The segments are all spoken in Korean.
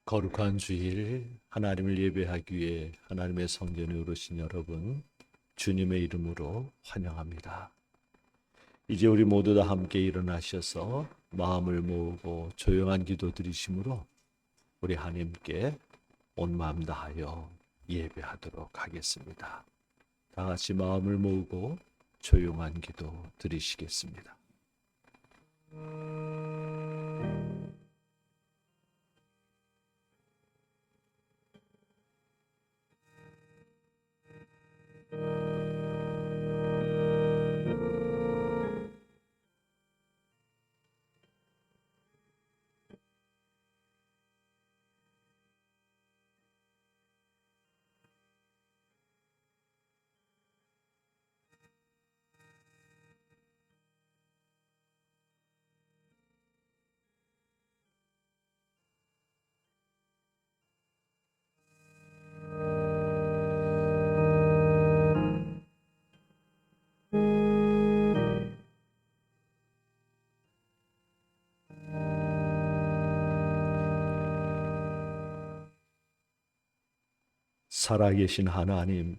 거룩한 주일 하나님을 예배하기 위해 하나님의 성전에 오르신 여러분, 주님의 이름으로 환영합니다. 이제 우리 모두 다 함께 일어나셔서 마음을 모으고 조용한 기도 드리심으로 우리 하나님께 온 마음 다하여 예배하도록 하겠습니다. 다 같이 마음을 모으고 조용한 기도 드리시겠습니다. 살아계신 하나님,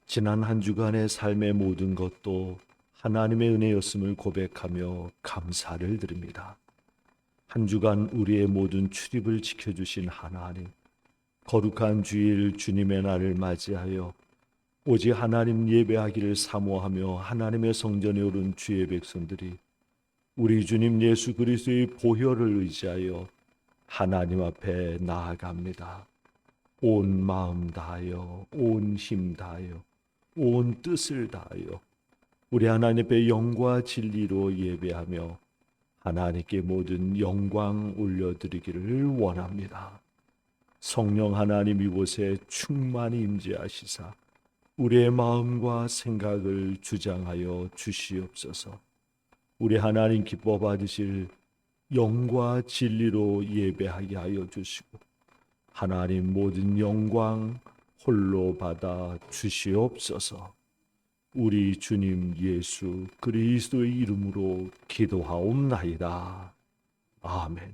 지난 한 주간의 삶의 모든 것도 하나님의 은혜였음을 고백하며 감사를 드립니다. 한 주간 우리의 모든 출입을 지켜주신 하나님, 거룩한 주일 주님의 날을 맞이하여 오직 하나님 예배하기를 사모하며 하나님의 성전에 오른 주의 백성들이 우리 주님 예수 그리스도의 보혈을 의지하여 하나님 앞에 나아갑니다. 온 마음 다하여, 온 힘 다하여, 온 뜻을 다하여 우리 하나님 앞에 영과 진리로 예배하며 하나님께 모든 영광 올려드리기를 원합니다. 성령 하나님 이곳에 충만히 임재하시사 우리의 마음과 생각을 주장하여 주시옵소서. 우리 하나님 기뻐 받으실 영과 진리로 예배하게 하여 주시고 하나님 모든 영광 홀로 받아 주시옵소서. 우리 주님 예수 그리스도의 이름으로 기도하옵나이다. 아멘.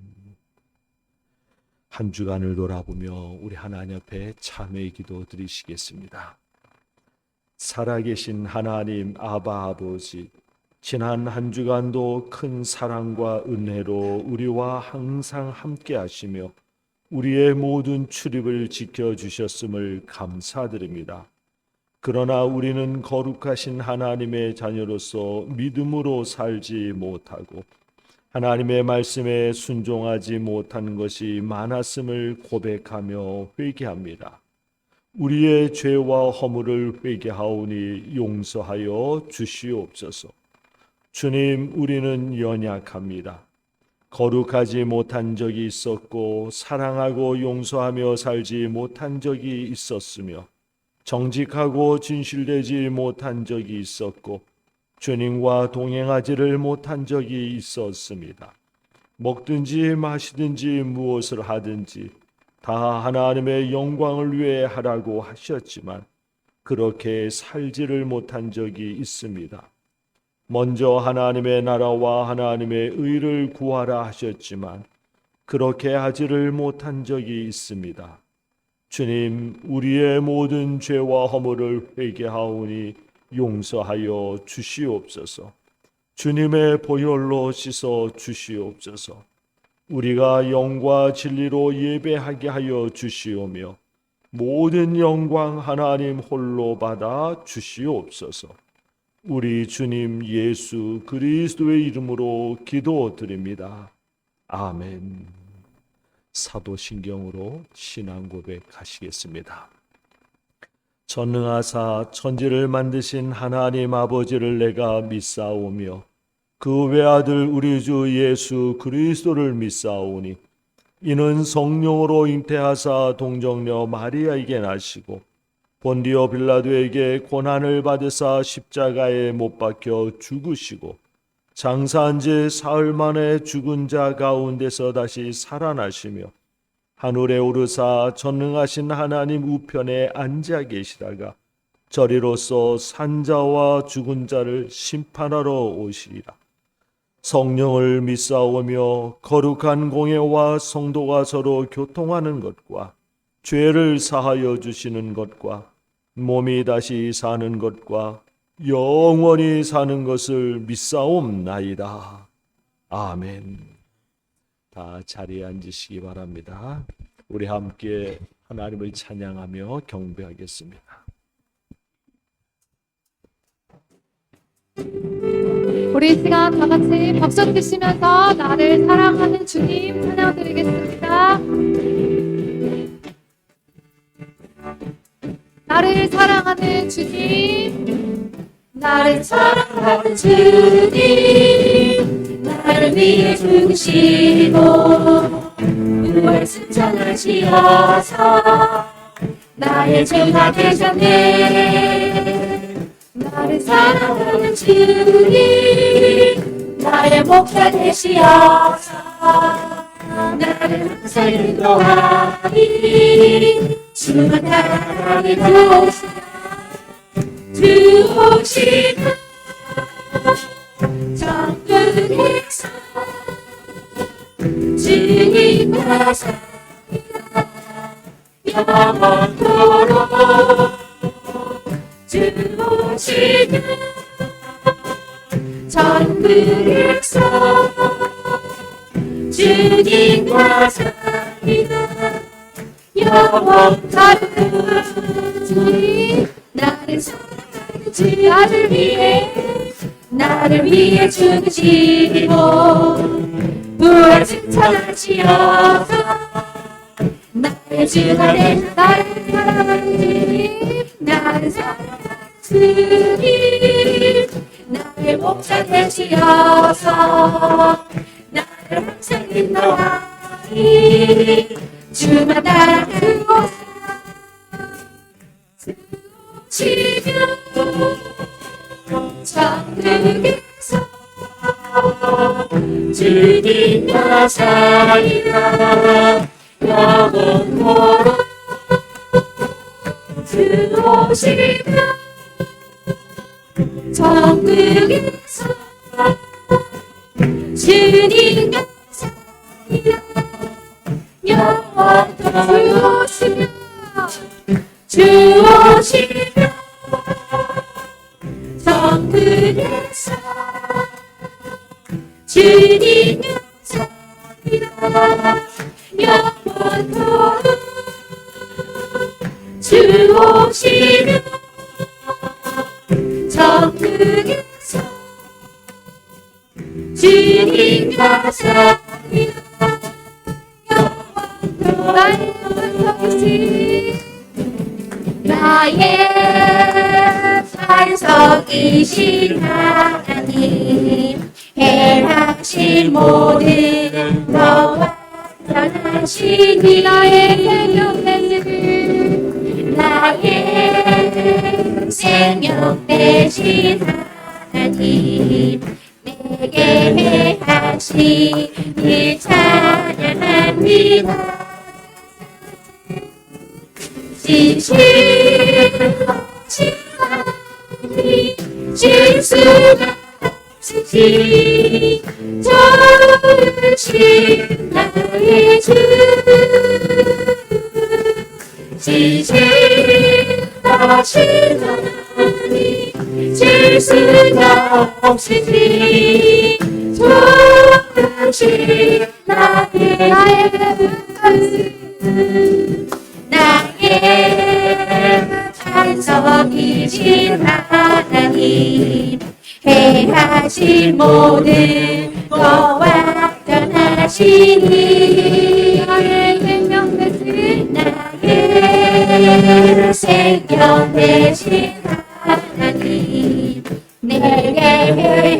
한 주간을 돌아보며 우리 하나님 앞에 참회의 기도 드리시겠습니다. 살아계신 하나님 아바 아버지, 지난 한 주간도 큰 사랑과 은혜로 우리와 항상 함께 하시며 우리의 모든 출입을 지켜주셨음을 감사드립니다. 그러나 우리는 거룩하신 하나님의 자녀로서 믿음으로 살지 못하고 하나님의 말씀에 순종하지 못한 것이 많았음을 고백하며 회개합니다. 우리의 죄와 허물을 회개하오니 용서하여 주시옵소서. 주님, 우리는 연약합니다. 거룩하지 못한 적이 있었고 사랑하고 용서하며 살지 못한 적이 있었으며 정직하고 진실되지 못한 적이 있었고 주님과 동행하지를 못한 적이 있었습니다. 먹든지 마시든지 무엇을 하든지 다 하나님의 영광을 위해 하라고 하셨지만 그렇게 살지를 못한 적이 있습니다. 먼저 하나님의 나라와 하나님의 의를 구하라 하셨지만 그렇게 하지를 못한 적이 있습니다. 주님, 우리의 모든 죄와 허물을 회개하오니 용서하여 주시옵소서. 주님의 보혈로 씻어 주시옵소서. 우리가 영과 진리로 예배하게 하여 주시오며 모든 영광 하나님 홀로 받아 주시옵소서. 우리 주님 예수 그리스도의 이름으로 기도드립니다. 아멘. 사도신경으로 신앙 고백하시겠습니다. 전능하사 천지를 만드신 하나님 아버지를 내가 믿사오며 그 외아들 우리 주 예수 그리스도를 믿사오니 이는 성령으로 잉태하사 동정녀 마리아에게 나시고 본디오 빌라도에게 고난을 받으사 십자가에 못 박혀 죽으시고 장사한 지 사흘 만에 죽은 자 가운데서 다시 살아나시며 하늘에 오르사 전능하신 하나님 우편에 앉아 계시다가 저리로서 산자와 죽은 자를 심판하러 오시리라. 성령을 믿사오며 거룩한 공예와 성도가 서로 교통하는 것과 죄를 사하여 주시는 것과 몸이 다시 사는 것과 영원히 사는 것을 믿사옵나이다. 아멘. 다 자리에 앉으시기 바랍니다. 우리 함께 하나님을 찬양하며 경배하겠습니다. 우리 이 시간 다 같이 박수 치시면서 나를 사랑하는 주님 찬양 드리겠습니다. 나를 사랑하는 주님, 나를 사랑하는 주님, 나를 위해 죽으시고 부활 승천하시어서 나의 주가 되셨네. 나를 사랑하는 주님, 나의 목자 되시어서 나를 항상 인도하니 주가 따라가게 도우시라. 주 오시는 정근에서 주님과 살리라. 영원토록 주 오시는 정근에서 주님과 살리라. 영원토록 주님 나를 사랑하는 주 나를 위해 죽으시고 부활 승천하시어서 나의 주가 되사 나를 사랑하는 주님, 나를 사랑하는 주님, 나의 목자 되시어서 나를 항상 인도하니 주만 따라가는 곳 지금 정릉에서 주님과 살리라. 영원토록 주 오시면 정릉에서 주님과 살리라. 영원토록 주 오시면 정근에서 주님과 살리라. 영원토록 주 오시면 정근에서 주님과 살리라. 영원토록 나의 반석이신 하나님, 행하신 모든 너와 완전하시니 나의 생명 되시니 나의 생명 되신 하나님, 내게 행하신 일 찬양합니다. 진실하신 수가 없으시 좋으신 나의 주 지실하신 하나님 질 수가 없으시 좋으신 나의 찬송이신 하나님 해하신 모든 거와 변하시니 나의 생명 대신 나의 생명 대신 하나님 내게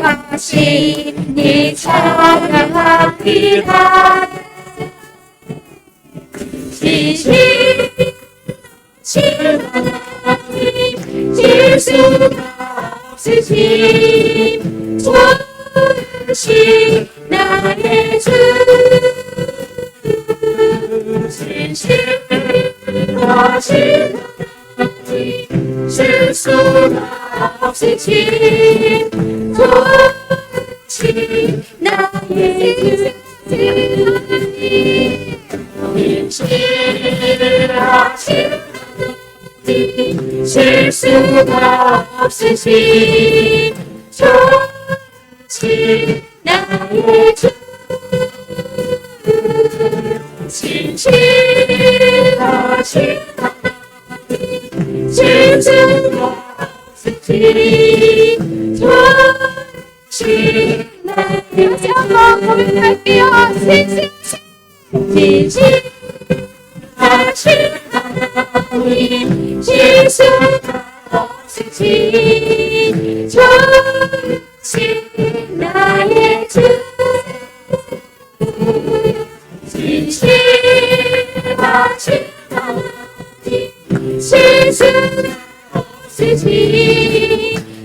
해하신 이 찬양합니다 지신 하나님 질 수가 없으신 좋으신 나의 주 진실하신 하나님 질 수가 없으신 좋으신 나의 주 진실하신 질 수가 없으신 좋으신 나의 주 진실하신 하나님 질 수가 없으신 좋으신 나의 주 한번 고백할게요. 진실하신 하나님 질 수가 없으신 좋으신 나의 주 진실하신 하나님 질 수가 없으신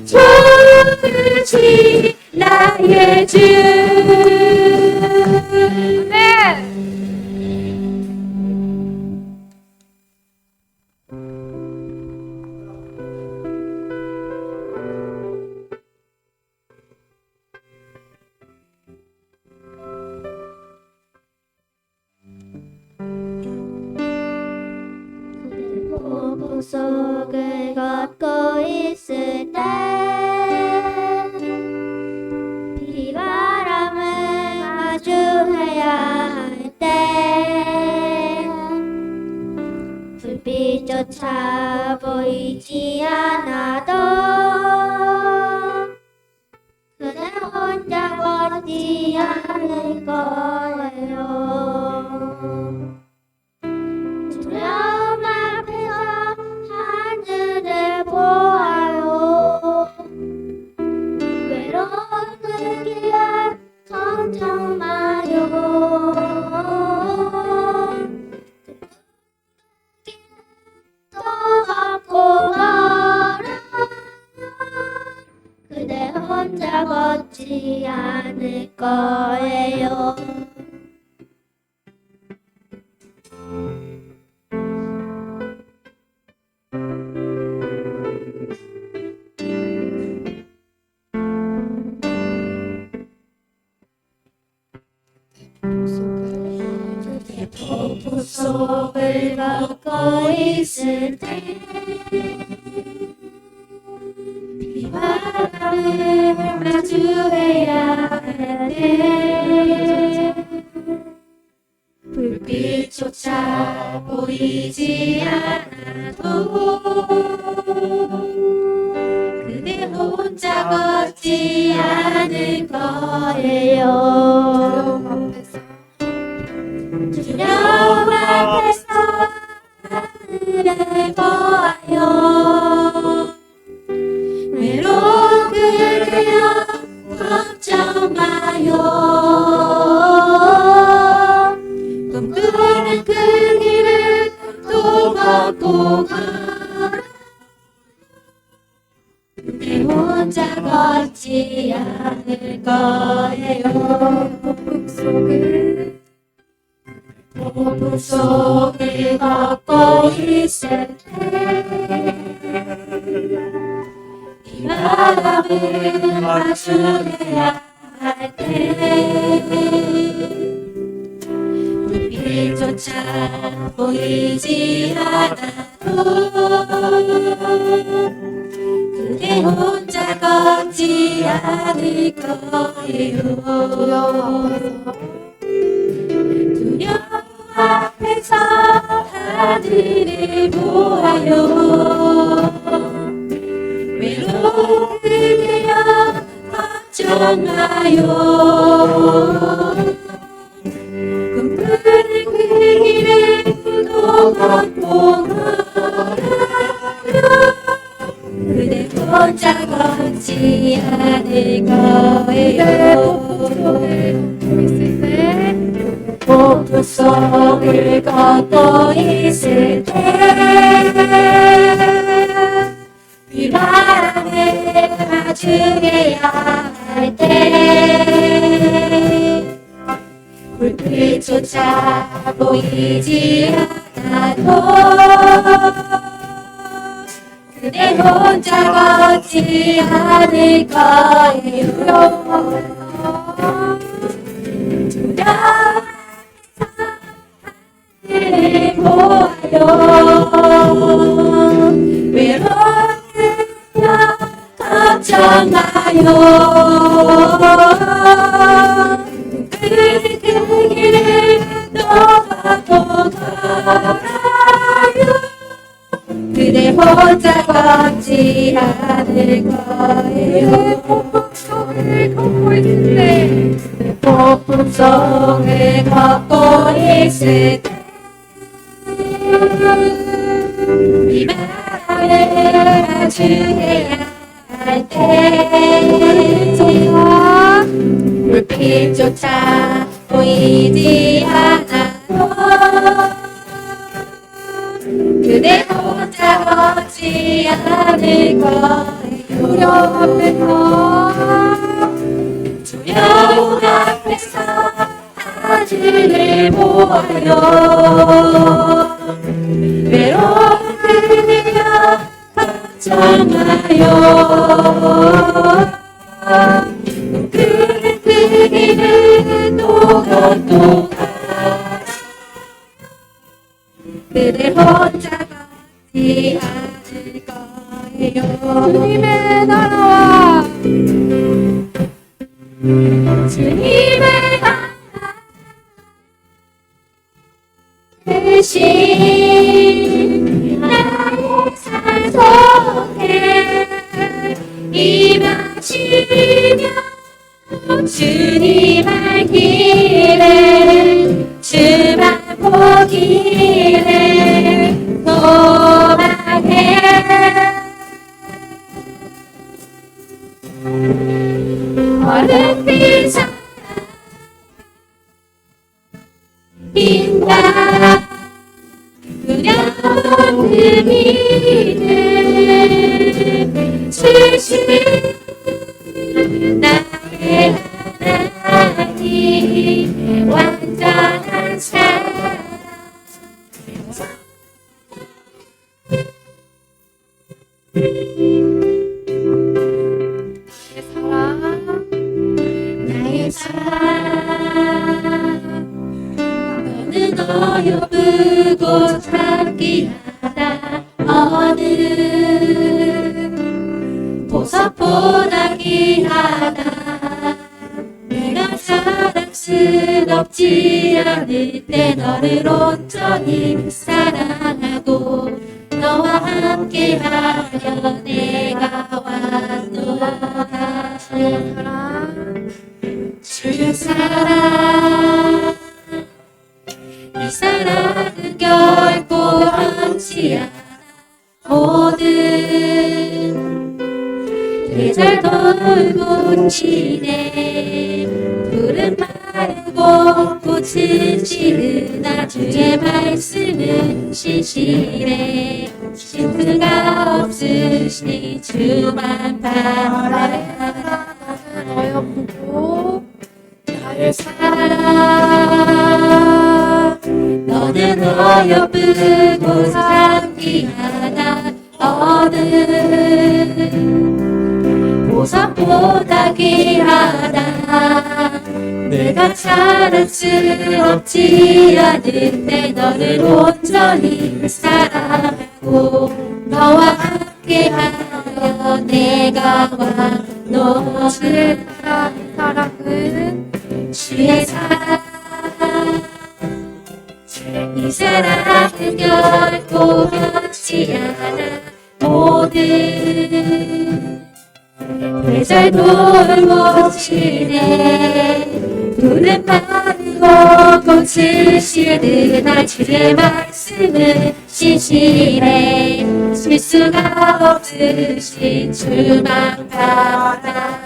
좋으신 나의 주 아멘. 폭풍 속을 걷고 있을 때 비바람을 마주해야 할 때 불빛조차 보이지 않아도 그대 혼자 걷지 않을 거예요. 두려움 앞에서 하늘을 보아요. 외로움을 기한 걱정 마요. 또 걷고 걸어 그대 혼자 걷지 않을 거예요. 폭풍 속을 걷고 있을 때 비바람을 마주해야 할 때 불빛조차 보이지 않아도 그대 혼자 걷지 않을 거예요. 두려움 앞에서 하늘을 보아요. 외로운 그대여 걱정 마요. 꿈꾸는 그 길을 또 걷고 걸어 그대 혼자 걷지 않을 거예요. 폭풍 속을 걷고 있을 때 이 바람을 맞추게야 할 때 불빛조차 보이지 않아도 그대 혼자 걷지 않을 거예요. 두려움 앞에서 하늘을 보아요. 외로운 그대여 걱정 마요. 꿈꾸는 그 길을 또 걷고 걸어요. 그대 혼자 걷지 않을 거예요. 있을 때 폭풍 속을 걷고 있을 때 비바람에 마주해야 할 때 불빛조차 보이지 않아도 그대 혼자 걷지 않을 거예요. 하늘을 보아요. 외로운 그녀 걱정 마요. 그 길을 또 걷고 걸어요. 그대 혼자 걷지 않을 거예요. 속을 걷고 있을 때 폭풍 속을 걷고 있을 때 비바람을 마주해야 할 때 불빛조차 보이지 않아도 그대 혼자 걷지 않을 거예요. 두려움 앞에서 하늘을 보아요. 외로운 그대여 걱정 마요. 꿈꾸는 그 길을 또 걷고 그대 혼자 걷지 않을 거예요. 주님의 나라와 주님의 나라 대신 나의 삶 속에 임하시며 주님 알 길에 주만 보기를 소망해 어른 빛사 빛나 두려운 그 믿음 주신 나의 하나님 완전한 사랑 나의 사랑 너는 어여쁘고 참기하다 어느 보석보다 귀하다 내가 사랑스럽지 않을 때 너를 온전히 사랑하고 너와 함께하여 내가 완전한 주의 사랑 이 사랑은 결코 함지 않아 모든 계절 돌고치네 푸른 마르고 꽃은 시르나 주의 말씀은 시시래 쉼새가 없으시니 주만 바라라 어여쁘고 나의 사랑 너는 어여쁘고 상기하다 어느 보다 귀하다. 내가 잘할 수 없지 않은데 너를 온전히 사랑하고 너와 함께하여 내가 와 주의 사랑은 주의 사랑 이 사랑은 결코 변치 않아. 모든 계절 돌고 지네. 푸른 마르고 꽃을 시드나 주의 말씀은 신실해. 실수가 없으신 주만 바라.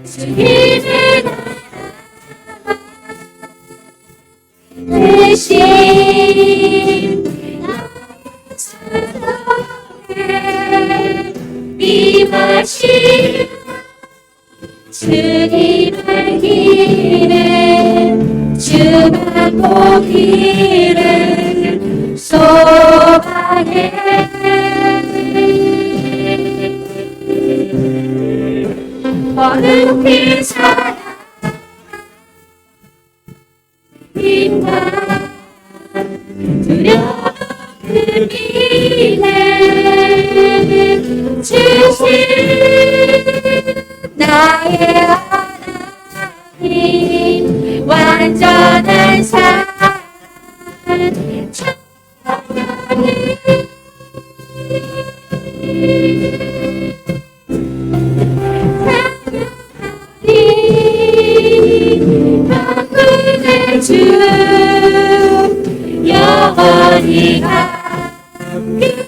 주님의 대신 사랑에 임하신 주님의 길에 주만 보기를 소망해. 어른이 사랑 인간 두려움을 이내 주신 나의 하나님 완전한 사랑 찬양해. 만군의 주 영원히 함께하시네.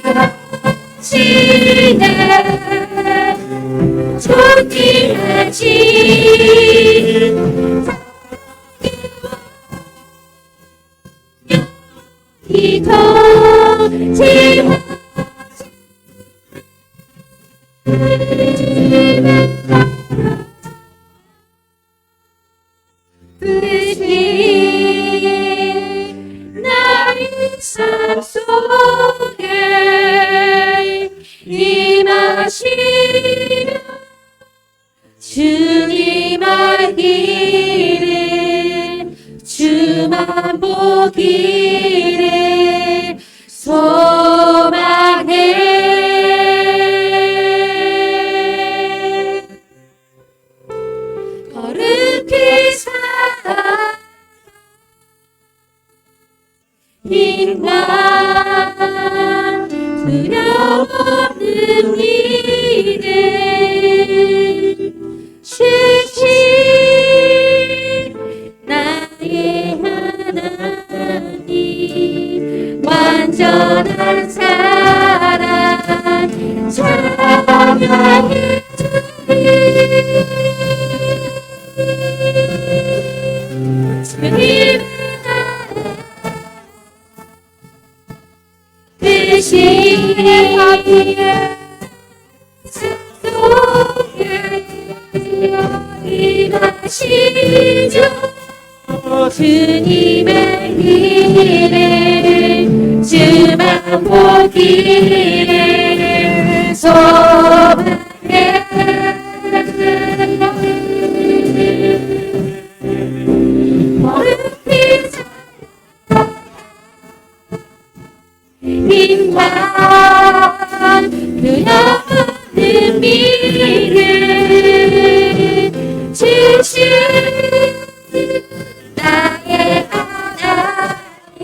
존귀하신 이토 나의 삶 속에 임하시며 주님 알기를 주만 보기를 소망해. 거룩히 살아 인간 두려움 없는 믿음 주신 나의 하나님 완전한 사랑 찬양해. 주님 대신에 하기에 속에 임하시죠. 주님의 길에 주만 보기를 소망해. 어른이 인간 두려움은 믿음 주신 나의 하나님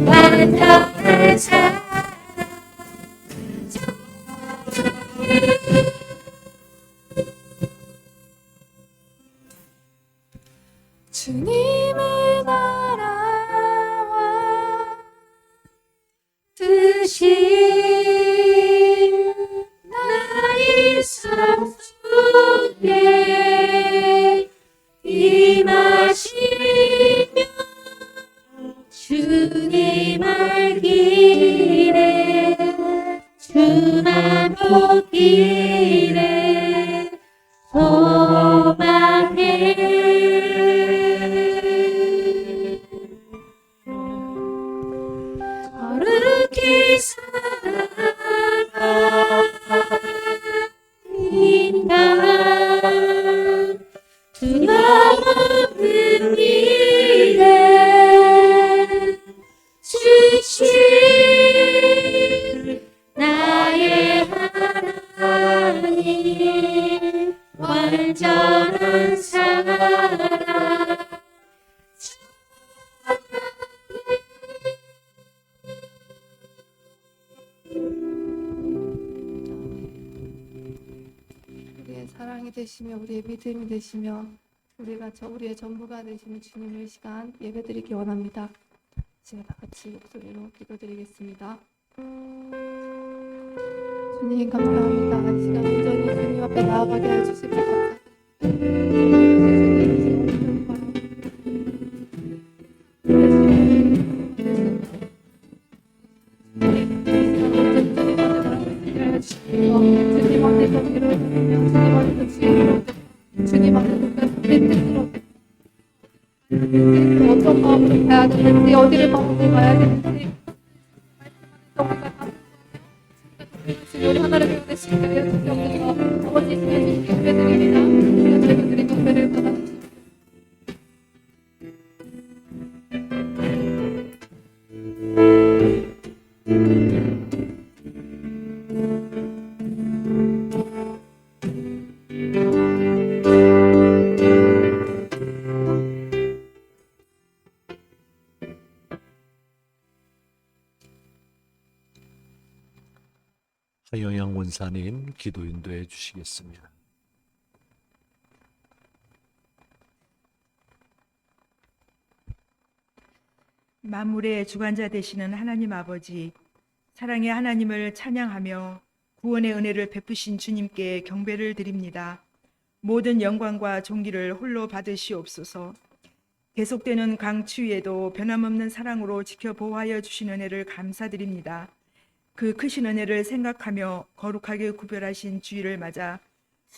완전한 사랑 주님의 나라와 뜻이 나의 삶 속에 임하시며 주님 알기를 주만 보기를 소망해. 거룩히 살아 소망이 되시며 우리의 믿음이 되시며 우리의 전부가 되시는 주님을 이 시간 예배드리기 원합니다. 제가 다 같이 목소리로 기도드리겠습니다. 주님 감사합니다. 이 시간 온전히 주님 앞에 나아가게 해주시고 감사합니다. 주님 앞에서 기도를 드리며 주님 앞에서 주의로 주님 앞에서 뜻으로 어떤 마음으로 가야 되는지 어디를 마음으로 가야 되는지 우리 하나를 배우는 시간을 주시옵소서. 아버지 이 시간 주님께 예배드립니다. 우리가 저희들의 경배를 받아주시옵소서. 하영양 원사님 기도 인도해 주시겠습니다. 만물의 주관자 되시는 하나님 아버지, 사랑의 하나님을 찬양하며 구원의 은혜를 베푸신 주님께 경배를 드립니다. 모든 영광과 존귀를 홀로 받으시옵소서. 계속되는 강추위에도 변함없는 사랑으로 지켜 보호하여 주신 은혜를 감사드립니다. 그 크신 은혜를 생각하며 거룩하게 구별하신 주일을 맞아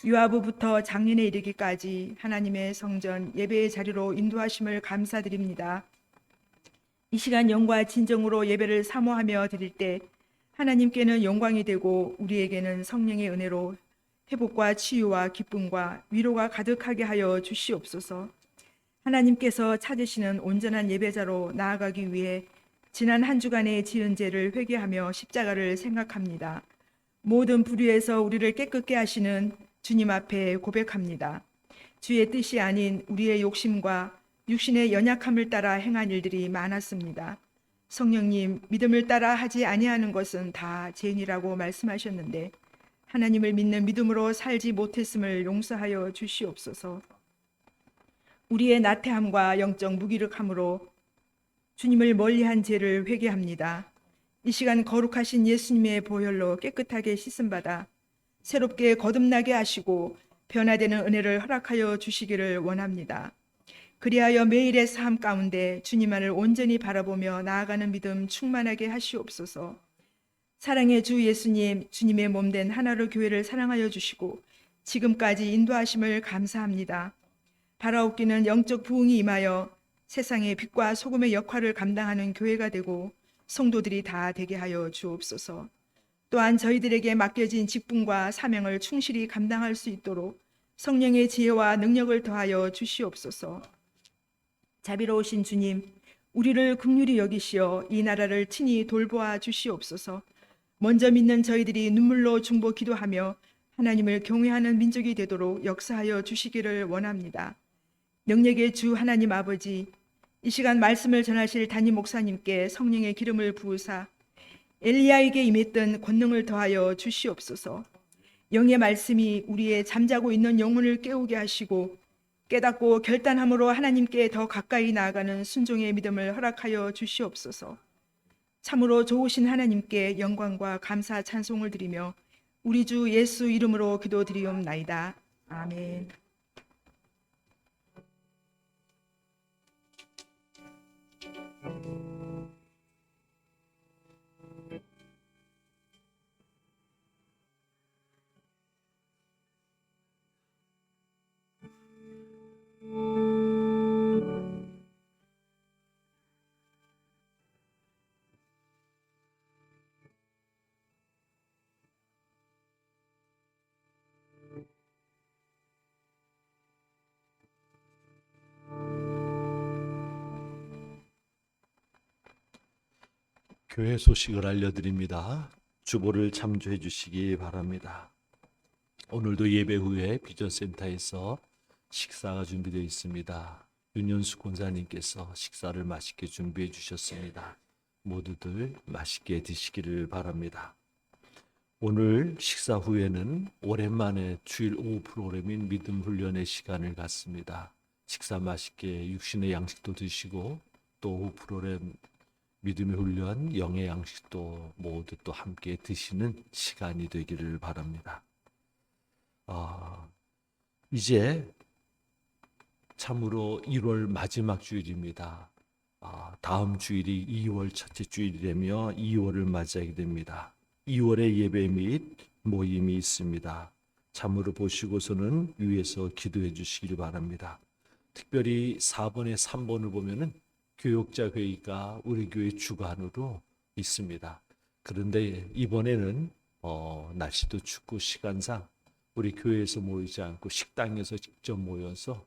유아부부터 장년에 이르기까지 하나님의 성전 예배의 자리로 인도하심을 감사드립니다. 이 시간 영과 진정으로 예배를 사모하며 드릴 때 하나님께는 영광이 되고 우리에게는 성령의 은혜로 회복과 치유와 기쁨과 위로가 가득하게 하여 주시옵소서. 하나님께서 찾으시는 온전한 예배자로 나아가기 위해 지난 한 주간의 지은 죄를 회개하며 십자가를 생각합니다. 모든 불의에서 우리를 깨끗게 하시는 주님 앞에 고백합니다. 주의 뜻이 아닌 우리의 욕심과 육신의 연약함을 따라 행한 일들이 많았습니다. 성령님, 믿음을 따라 하지 아니하는 것은 다 죄인이라고 말씀하셨는데 하나님을 믿는 믿음으로 살지 못했음을 용서하여 주시옵소서. 우리의 나태함과 영적 무기력함으로 주님을 멀리한 죄를 회개합니다. 이 시간 거룩하신 예수님의 보혈로 깨끗하게 씻음받아 새롭게 거듭나게 하시고 변화되는 은혜를 허락하여 주시기를 원합니다. 그리하여 매일의 삶 가운데 주님만을 온전히 바라보며 나아가는 믿음 충만하게 하시옵소서. 사랑의 주 예수님, 주님의 몸된 하나로 교회를 사랑하여 주시고 지금까지 인도하심을 감사합니다. 바라옵기는 영적 부흥이 임하여 세상의 빛과 소금의 역할을 감당하는 교회가 되고 성도들이 다 되게 하여 주옵소서. 또한 저희들에게 맡겨진 직분과 사명을 충실히 감당할 수 있도록 성령의 지혜와 능력을 더하여 주시옵소서. 자비로우신 주님, 우리를 긍휼히 여기시어 이 나라를 친히 돌보아 주시옵소서. 먼저 믿는 저희들이 눈물로 중보 기도하며 하나님을 경외하는 민족이 되도록 역사하여 주시기를 원합니다. 능력의 주 하나님 아버지, 이 시간 말씀을 전하실 담임 목사님께 성령의 기름을 부으사 엘리야에게 임했던 권능을 더하여 주시옵소서. 영의 말씀이 우리의 잠자고 있는 영혼을 깨우게 하시고 깨닫고 결단함으로 하나님께 더 가까이 나아가는 순종의 믿음을 허락하여 주시옵소서. 참으로 좋으신 하나님께 영광과 감사 찬송을 드리며 우리 주 예수 이름으로 기도드리옵나이다. 아멘. 교회 소식을 알려드립니다. 주보를 참조해 주시기 바랍니다. 오늘도 예배 후에 비전센터에서 식사가 준비되어 있습니다. 윤현수 권사님께서 식사를 맛있게 준비해 주셨습니다. 모두들 맛있게 드시기를 바랍니다. 오늘 식사 후에는 오랜만에 주일 오후 프로그램인 믿음 훈련의 시간을 갖습니다. 식사 맛있게 육신의 양식도 드시고 또 오후 프로그램 믿음의 훈련 영의 양식도 모두 또 함께 드시는 시간이 되기를 바랍니다. 이제 참으로 1월 마지막 주일입니다. 다음 주일이 2월 첫째 주일이라며 2월을 맞이하게 됩니다. 2월의 예배 및 모임이 있습니다. 참으로 보시고서는 위에서 기도해 주시길 바랍니다. 특별히 4번에 3번을 보면은 교역자 회의가 우리 교회 주관으로 있습니다. 그런데 이번에는 날씨도 춥고 시간상 우리 교회에서 모이지 않고 식당에서 직접 모여서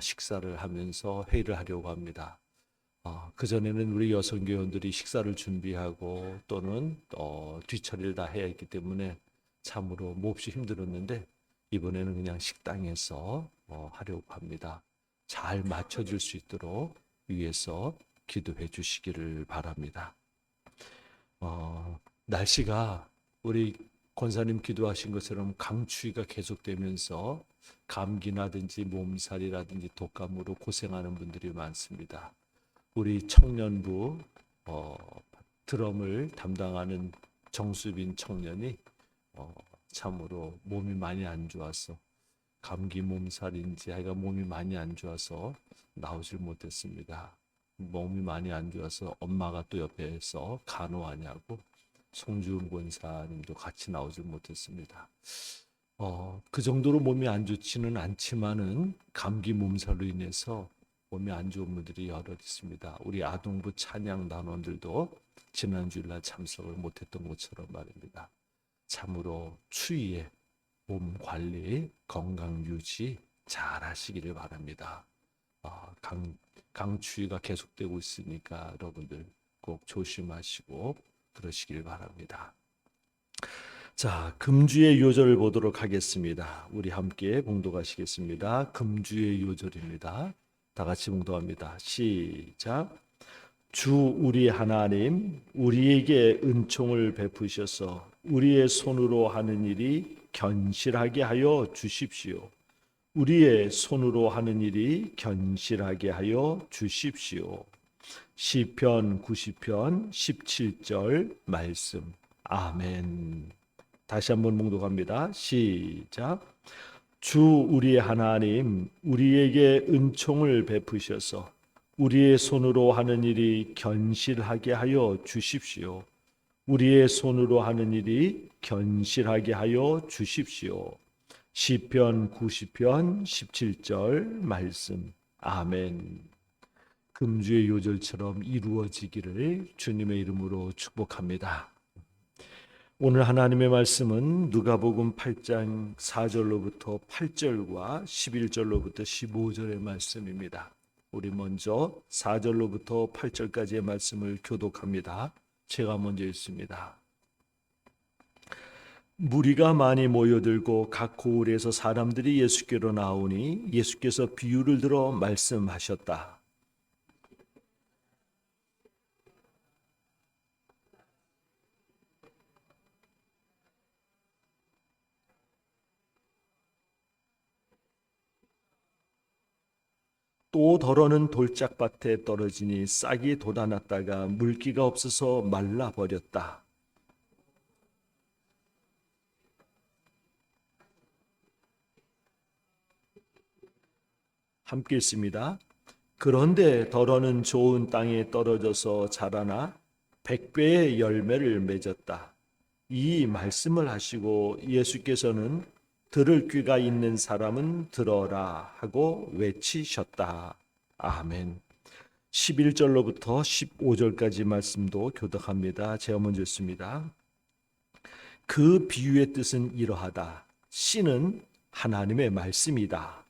식사를 하면서 회의를 하려고 합니다. 그전에는 우리 여성교원들이 식사를 준비하고 또는 뒤처리를 다 해야 했기 때문에 참으로 몹시 힘들었는데 이번에는 그냥 식당에서 하려고 합니다. 잘 맞춰줄 수 있도록 위해서 기도해 주시기를 바랍니다. 날씨가 우리 권사님 기도하신 것처럼 강추위가 계속되면서 감기나든지 몸살이라든지 독감으로 고생하는 분들이 많습니다. 우리 청년부 드럼을 담당하는 정수빈 청년이 참으로 몸이 많이 안 좋아서 감기 몸살인지 하여간 몸이 많이 안 좋아서 나오질 못했습니다. 몸이 많이 안 좋아서 엄마가 또 옆에서 간호하냐고 송주은 권사님도 같이 나오질 못했습니다. 그 정도로 몸이 안 좋지는 않지만은 감기 몸살로 인해서 몸이 안 좋은 분들이 여러 있습니다. 우리 아동부 찬양 단원들도 지난 주일날 참석을 못했던 것처럼 말입니다. 참으로 추위에 몸 관리, 건강 유지 잘 하시기를 바랍니다. 강추위가 계속되고 있으니까 여러분들 꼭 조심하시고 그러시길 바랍니다. 자, 금주의 요절을 보도록 하겠습니다. 우리 함께 봉독하시겠습니다. 금주의 요절입니다. 다 같이 봉독합니다. 시작. 주 우리 하나님, 우리에게 은총을 베푸셔서 우리의 손으로 하는 일이 견실하게 하여 주십시오. 우리의 손으로 하는 일이 견실하게 하여 주십시오. 시편 90편 17절 말씀. 아멘. 다시 한번 봉독합니다. 시작. 주 우리 하나님, 우리에게 은총을 베푸셔서 우리의 손으로 하는 일이 견실하게 하여 주십시오. 우리의 손으로 하는 일이 견실하게 하여 주십시오. 시편 90편 17절 말씀. 아멘. 금주의 요절처럼 이루어지기를 주님의 이름으로 축복합니다. 오늘 하나님의 말씀은 누가복음 8장 4절로부터 8절과 11절로부터 15절의 말씀입니다. 우리 먼저 4절로부터 8절까지의 말씀을 교독합니다. 제가 먼저 읽습니다. 무리가 많이 모여들고 각 고을에서 사람들이 예수께로 나오니 예수께서 비유를 들어 말씀하셨다. 또 덜어는 돌짝밭에 떨어지니 싹이 돋아났다가 물기가 없어서 말라버렸다. 함께 읽습니다. 그런데 덜어는 좋은 땅에 떨어져서 자라나 100배의 열매를 맺었다. 이 말씀을 하시고 예수께서는 들을 귀가 있는 사람은 들어라 하고 외치셨다. 아멘. 11절로부터 15절까지 말씀도 교독합니다. 제가 먼저 읽습니다. 그 비유의 뜻은 이러하다. 씨는 하나님의 말씀이다.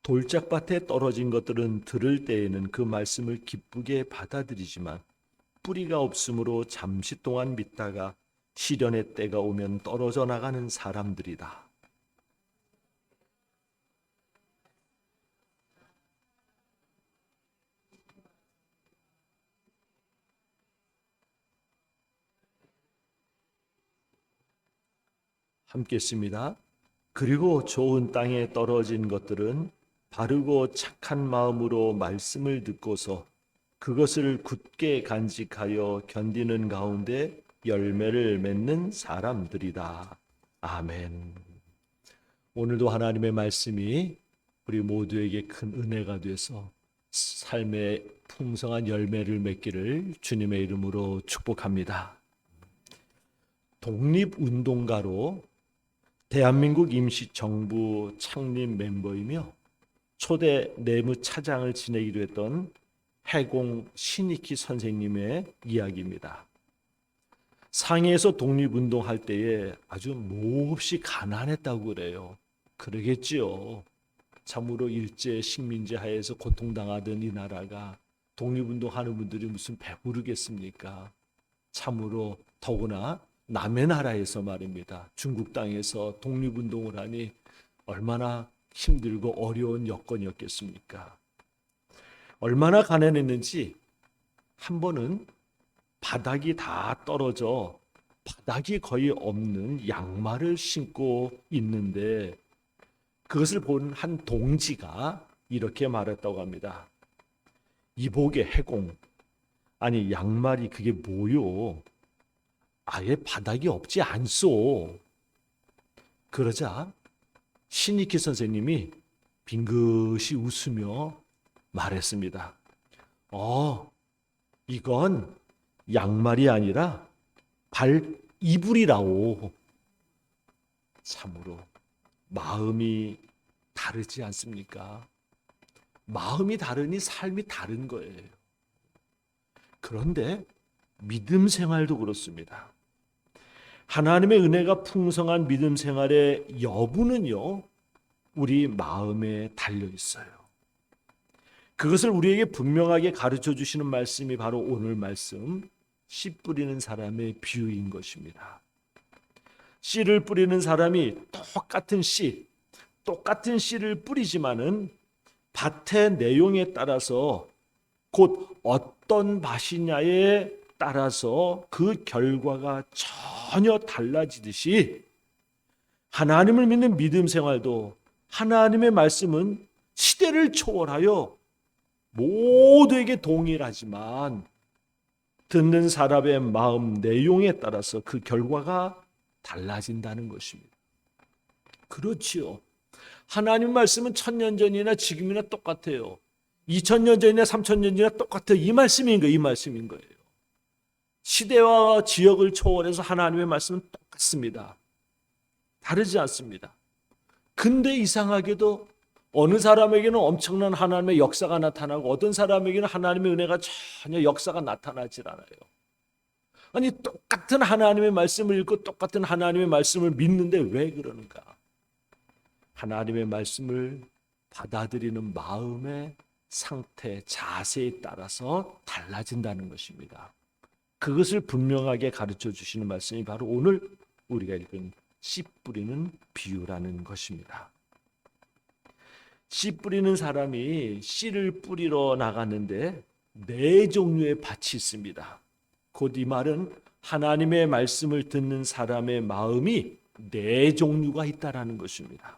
돌짝밭에 떨어진 것들은 들을 때에는 그 말씀을 기쁘게 받아들이지만 뿌리가 없으므로 잠시 동안 믿다가 시련의 때가 오면 떨어져 나가는 사람들이다. 함께 씁니다. 그리고 좋은 땅에 떨어진 것들은 바르고 착한 마음으로 말씀을 듣고서 그것을 굳게 간직하여 견디는 가운데 열매를 맺는 사람들이다. 아멘. 오늘도 하나님의 말씀이 우리 모두에게 큰 은혜가 돼서 삶의 풍성한 열매를 맺기를 주님의 이름으로 축복합니다. 독립운동가로 대한민국 임시정부 창립 멤버이며 초대 내무차장을 지내기도 했던 해공 신익희 선생님의 이야기입니다. 상해에서 독립운동할 때에 아주 몹시 가난했다고 그래요. 그러겠지요. 참으로 일제 식민지 하에서 고통당하던 이 나라가 독립운동하는 분들이 무슨 배부르겠습니까? 참으로 더구나 남의 나라에서 말입니다. 중국 땅에서 독립운동을 하니 얼마나 힘들고 어려운 여건이었겠습니까? 얼마나 가난했는지 한 번은 바닥이 다 떨어져 바닥이 거의 없는 양말을 신고 있는데 그것을 본 한 동지가 이렇게 말했다고 합니다. 이복의 해공, 아니 양말이 그게 뭐요? 아예 바닥이 없지 않소. 그러자 신익희 선생님이 빙긋이 웃으며 말했습니다. 이건 양말이 아니라 발 이불이라오. 참으로 마음이 다르지 않습니까? 마음이 다르니 삶이 다른 거예요. 그런데 믿음 생활도 그렇습니다. 하나님의 은혜가 풍성한 믿음 생활의 여부는요, 우리 마음에 달려 있어요. 그것을 우리에게 분명하게 가르쳐 주시는 말씀이 바로 오늘 말씀, 씨 뿌리는 사람의 비유인 것입니다. 씨를 뿌리는 사람이 똑같은 씨를 뿌리지만은 밭의 내용에 따라서 곧 어떤 밭이냐에 따라서 그 결과가 전혀 달라지듯이 하나님을 믿는 믿음 생활도 하나님의 말씀은 시대를 초월하여 모두에게 동일하지만 듣는 사람의 마음 내용에 따라서 그 결과가 달라진다는 것입니다. 그렇지요. 하나님 말씀은 1000년 전이나 지금이나 똑같아요. 2000년 전이나 3000년 전이나 똑같아요. 이 말씀인 거예요. 시대와 지역을 초월해서 하나님의 말씀은 똑같습니다. 다르지 않습니다. 근데 이상하게도 어느 사람에게는 엄청난 하나님의 역사가 나타나고 어떤 사람에게는 하나님의 은혜가 전혀 역사가 나타나질 않아요. 아니 똑같은 하나님의 말씀을 읽고 똑같은 하나님의 말씀을 믿는데 왜 그러는가? 하나님의 말씀을 받아들이는 마음의 상태, 자세에 따라서 달라진다는 것입니다. 그것을 분명하게 가르쳐 주시는 말씀이 바로 오늘 우리가 읽은 씨 뿌리는 비유라는 것입니다. 씨 뿌리는 사람이 씨를 뿌리러 나갔는데 4종류의 밭이 있습니다. 곧 이 말은 하나님의 말씀을 듣는 사람의 마음이 4종류가 있다라는 것입니다.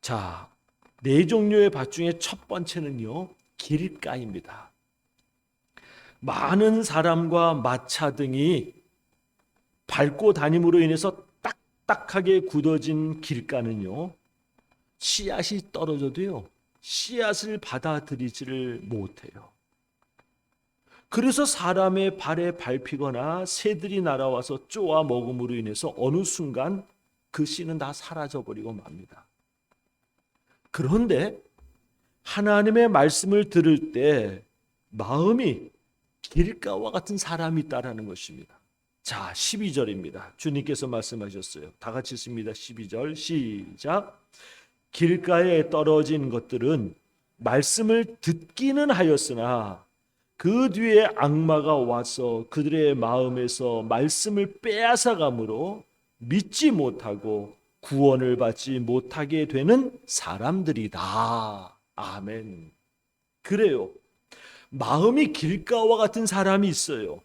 자, 4종류의 밭 중에 첫 번째는요, 길가입니다. 많은 사람과 마차 등이 밟고 다님으로 인해서 딱딱하게 굳어진 길가는요, 씨앗이 떨어져도요, 씨앗을 받아들이지를 못해요. 그래서 사람의 발에 밟히거나 새들이 날아와서 쪼아 먹음으로 인해서 어느 순간 그 씨는 다 사라져버리고 맙니다. 그런데 하나님의 말씀을 들을 때 마음이 길가와 같은 사람이 있다라는 것입니다. 자, 12절입니다. 주님께서 말씀하셨어요. 다 같이 읽습니다. 12절 시작. 길가에 떨어진 것들은 말씀을 듣기는 하였으나 그 뒤에 악마가 와서 그들의 마음에서 말씀을 빼앗아감으로 믿지 못하고 구원을 받지 못하게 되는 사람들이다. 아멘. 그래요. 마음이 길가와 같은 사람이 있어요.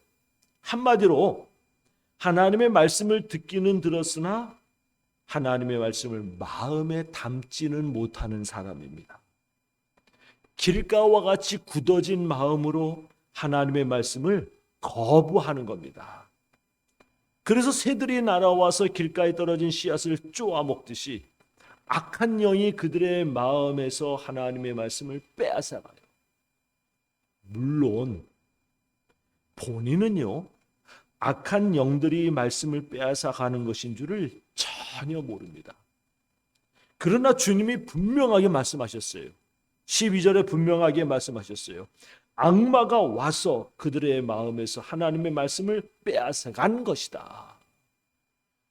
한마디로 하나님의 말씀을 듣기는 들었으나 하나님의 말씀을 마음에 담지는 못하는 사람입니다. 길가와 같이 굳어진 마음으로 하나님의 말씀을 거부하는 겁니다. 그래서 새들이 날아와서 길가에 떨어진 씨앗을 쪼아 먹듯이 악한 영이 그들의 마음에서 하나님의 말씀을 빼앗아가요. 물론 본인은요, 악한 영들이 말씀을 빼앗아가는 것인 줄을 전혀 모릅니다. 그러나 주님이 분명하게 말씀하셨어요. 12절에 분명하게 말씀하셨어요. 악마가 와서 그들의 마음에서 하나님의 말씀을 빼앗아간 것이다.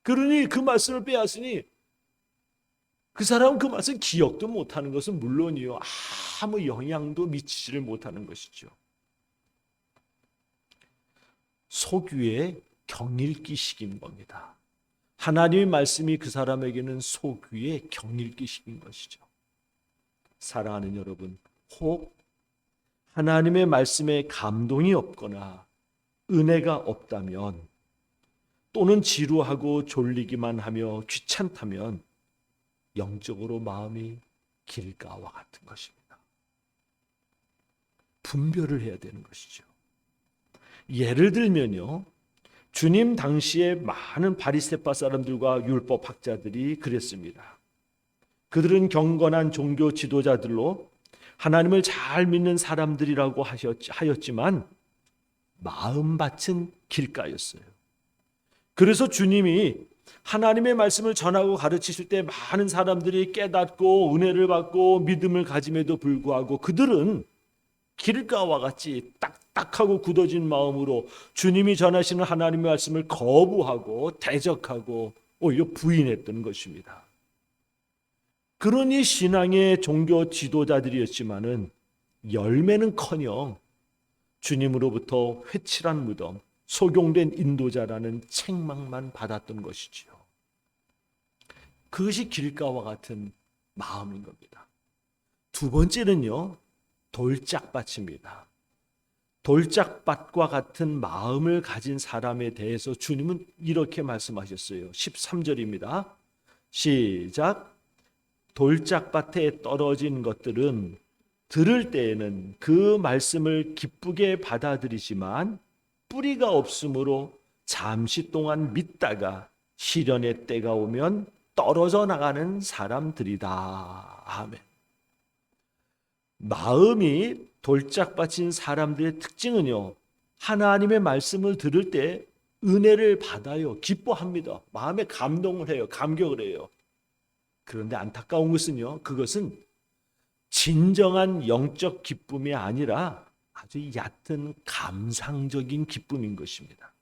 그러니 그 말씀을 빼앗으니 그 사람은 그 말씀 기억도 못하는 것은 물론이요, 아무 영향도 미치지를 못하는 것이죠. 속위에 경일기식인 겁니다. 하나님의 말씀이 그 사람에게는 속위에 경일기식인 것이죠. 사랑하는 여러분, 혹 하나님의 말씀에 감동이 없거나 은혜가 없다면, 또는 지루하고 졸리기만 하며 귀찮다면 영적으로 마음이 길가와 같은 것입니다. 분별을 해야 되는 것이죠. 예를 들면요, 주님 당시에 많은 바리새파 사람들과 율법 학자들이 그랬습니다. 그들은 경건한 종교 지도자들로 하나님을 잘 믿는 사람들이라고 하였지만 마음밭은 길가였어요. 그래서 주님이 하나님의 말씀을 전하고 가르치실 때 많은 사람들이 깨닫고 은혜를 받고 믿음을 가짐에도 불구하고 그들은 길가와 같이 딱딱하고 굳어진 마음으로 주님이 전하시는 하나님의 말씀을 거부하고 대적하고 오히려 부인했던 것입니다. 그러니 신앙의 종교 지도자들이었지만은 열매는커녕 주님으로부터 회칠한 무덤, 소경된 인도자라는 책망만 받았던 것이지요. 그것이 길가와 같은 마음인 겁니다. 두 번째는요, 돌짝밭입니다. 돌짝밭과 같은 마음을 가진 사람에 대해서 주님은 이렇게 말씀하셨어요. 13절입니다. 시작. 돌짝밭에 떨어진 것들은 들을 때에는 그 말씀을 기쁘게 받아들이지만 뿌리가 없으므로 잠시 동안 믿다가 시련의 때가 오면 떨어져 나가는 사람들이다. 아멘. 마음이 돌짝밭인 사람들의 특징은요, 하나님의 말씀을 들을 때 은혜를 받아요. 기뻐합니다. 마음에 감동을 해요. 감격을 해요. 그런데 안타까운 것은요, 그것은 진정한 영적 기쁨이 아니라 아주 얕은 감상적인 기쁨인 것입니다.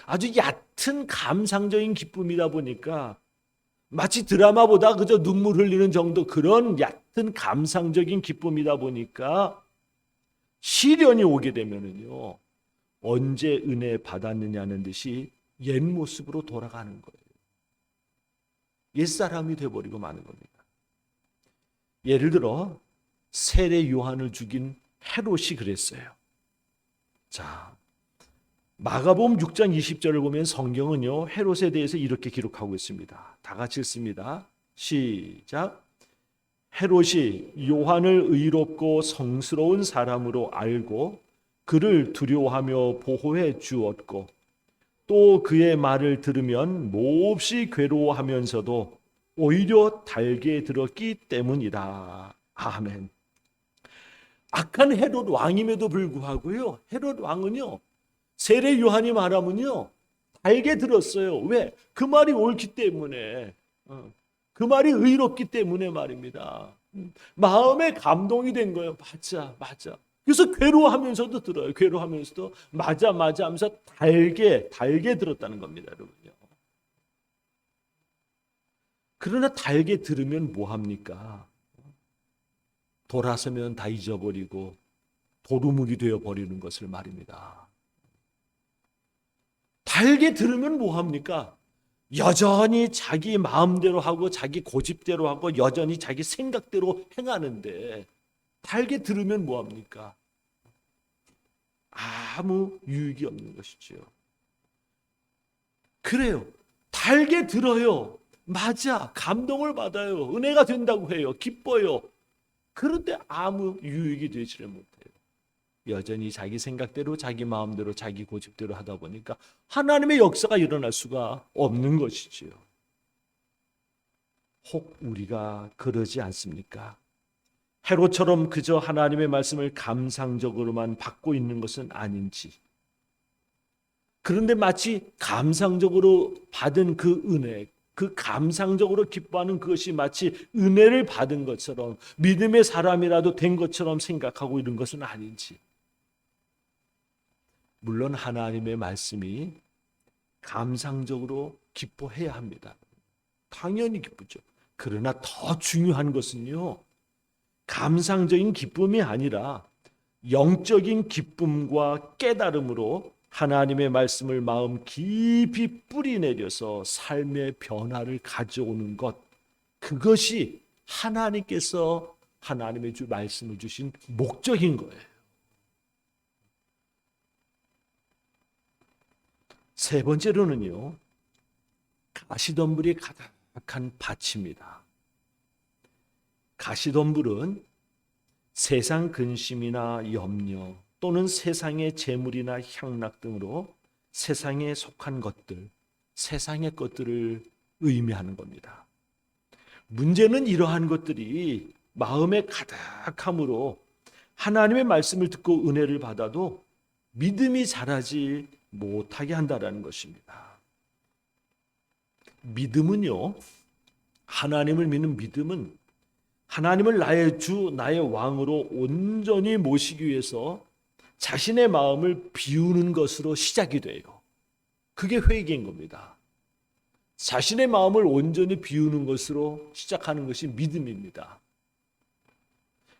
아주 얕은 감상적인 기쁨이다 보니까 마치 드라마보다 그저 눈물 흘리는 정도, 그런 얕은 감상적인 기쁨이다 보니까 시련이 오게 되면은요, 언제 은혜 받았느냐는 듯이 옛 모습으로 돌아가는 거예요. 옛사람이 되어버리고 마는 겁니다. 예를 들어 세례 요한을 죽인 헤롯이 그랬어요. 자, 마가복음 6장 20절을 보면 성경은요, 헤롯에 대해서 이렇게 기록하고 있습니다. 다 같이 읽습니다. 시작. 헤롯이 요한을 의롭고 성스러운 사람으로 알고 그를 두려워하며 보호해 주었고 또 그의 말을 들으면 몹시 괴로워하면서도 오히려 달게 들었기 때문이다. 아멘. 악한 헤롯 왕임에도 불구하고요, 헤롯 왕은요, 세례 요한이 말하면요 달게 들었어요. 왜? 그 말이 옳기 때문에, 그 말이 의롭기 때문에 말입니다. 마음에 감동이 된 거예요. 맞아. 그래서 괴로워하면서도 들어요. 괴로워하면서도 맞아 하면서 달게 들었다는 겁니다, 여러분요. 그러나 달게 들으면 뭐 합니까? 돌아서면 다 잊어버리고 도루묵이 되어 버리는 것을 말입니다. 달게 들으면 뭐 합니까? 여전히 자기 마음대로 하고 자기 고집대로 하고 여전히 자기 생각대로 행하는데 달게 들으면 뭐 합니까? 아무 유익이 없는 것이지요. 그래요. 달게 들어요. 맞아. 감동을 받아요. 은혜가 된다고 해요. 기뻐요. 그런데 아무 유익이 되지를 못해요. 여전히 자기 생각대로 자기 마음대로 자기 고집대로 하다 보니까 하나님의 역사가 일어날 수가 없는 것이지요. 혹 우리가 그러지 않습니까? 헤롯처럼 그저 하나님의 말씀을 감상적으로만 받고 있는 것은 아닌지, 그런데 마치 감상적으로 받은 그 은혜, 그 감상적으로 기뻐하는 그것이 마치 은혜를 받은 것처럼 믿음의 사람이라도 된 것처럼 생각하고 있는 것은 아닌지. 물론 하나님의 말씀이 감상적으로 기뻐해야 합니다. 당연히 기쁘죠. 그러나 더 중요한 것은요, 감상적인 기쁨이 아니라 영적인 기쁨과 깨달음으로 하나님의 말씀을 마음 깊이 뿌리내려서 삶의 변화를 가져오는 것, 그것이 하나님께서 하나님의 말씀을 주신 목적인 거예요. 세 번째로는요, 가시덤불이 가득한 밭입니다. 가시덤불은 세상 근심이나 염려 또는 세상의 재물이나 향락 등으로 세상에 속한 것들, 세상의 것들을 의미하는 겁니다. 문제는 이러한 것들이 마음에 가득함으로 하나님의 말씀을 듣고 은혜를 받아도 믿음이 자라지 못하게 한다는 것입니다. 믿음은요, 하나님을 믿는 믿음은 하나님을 나의 주, 나의 왕으로 온전히 모시기 위해서 자신의 마음을 비우는 것으로 시작이 돼요. 그게 회개인 겁니다. 자신의 마음을 온전히 비우는 것으로 시작하는 것이 믿음입니다.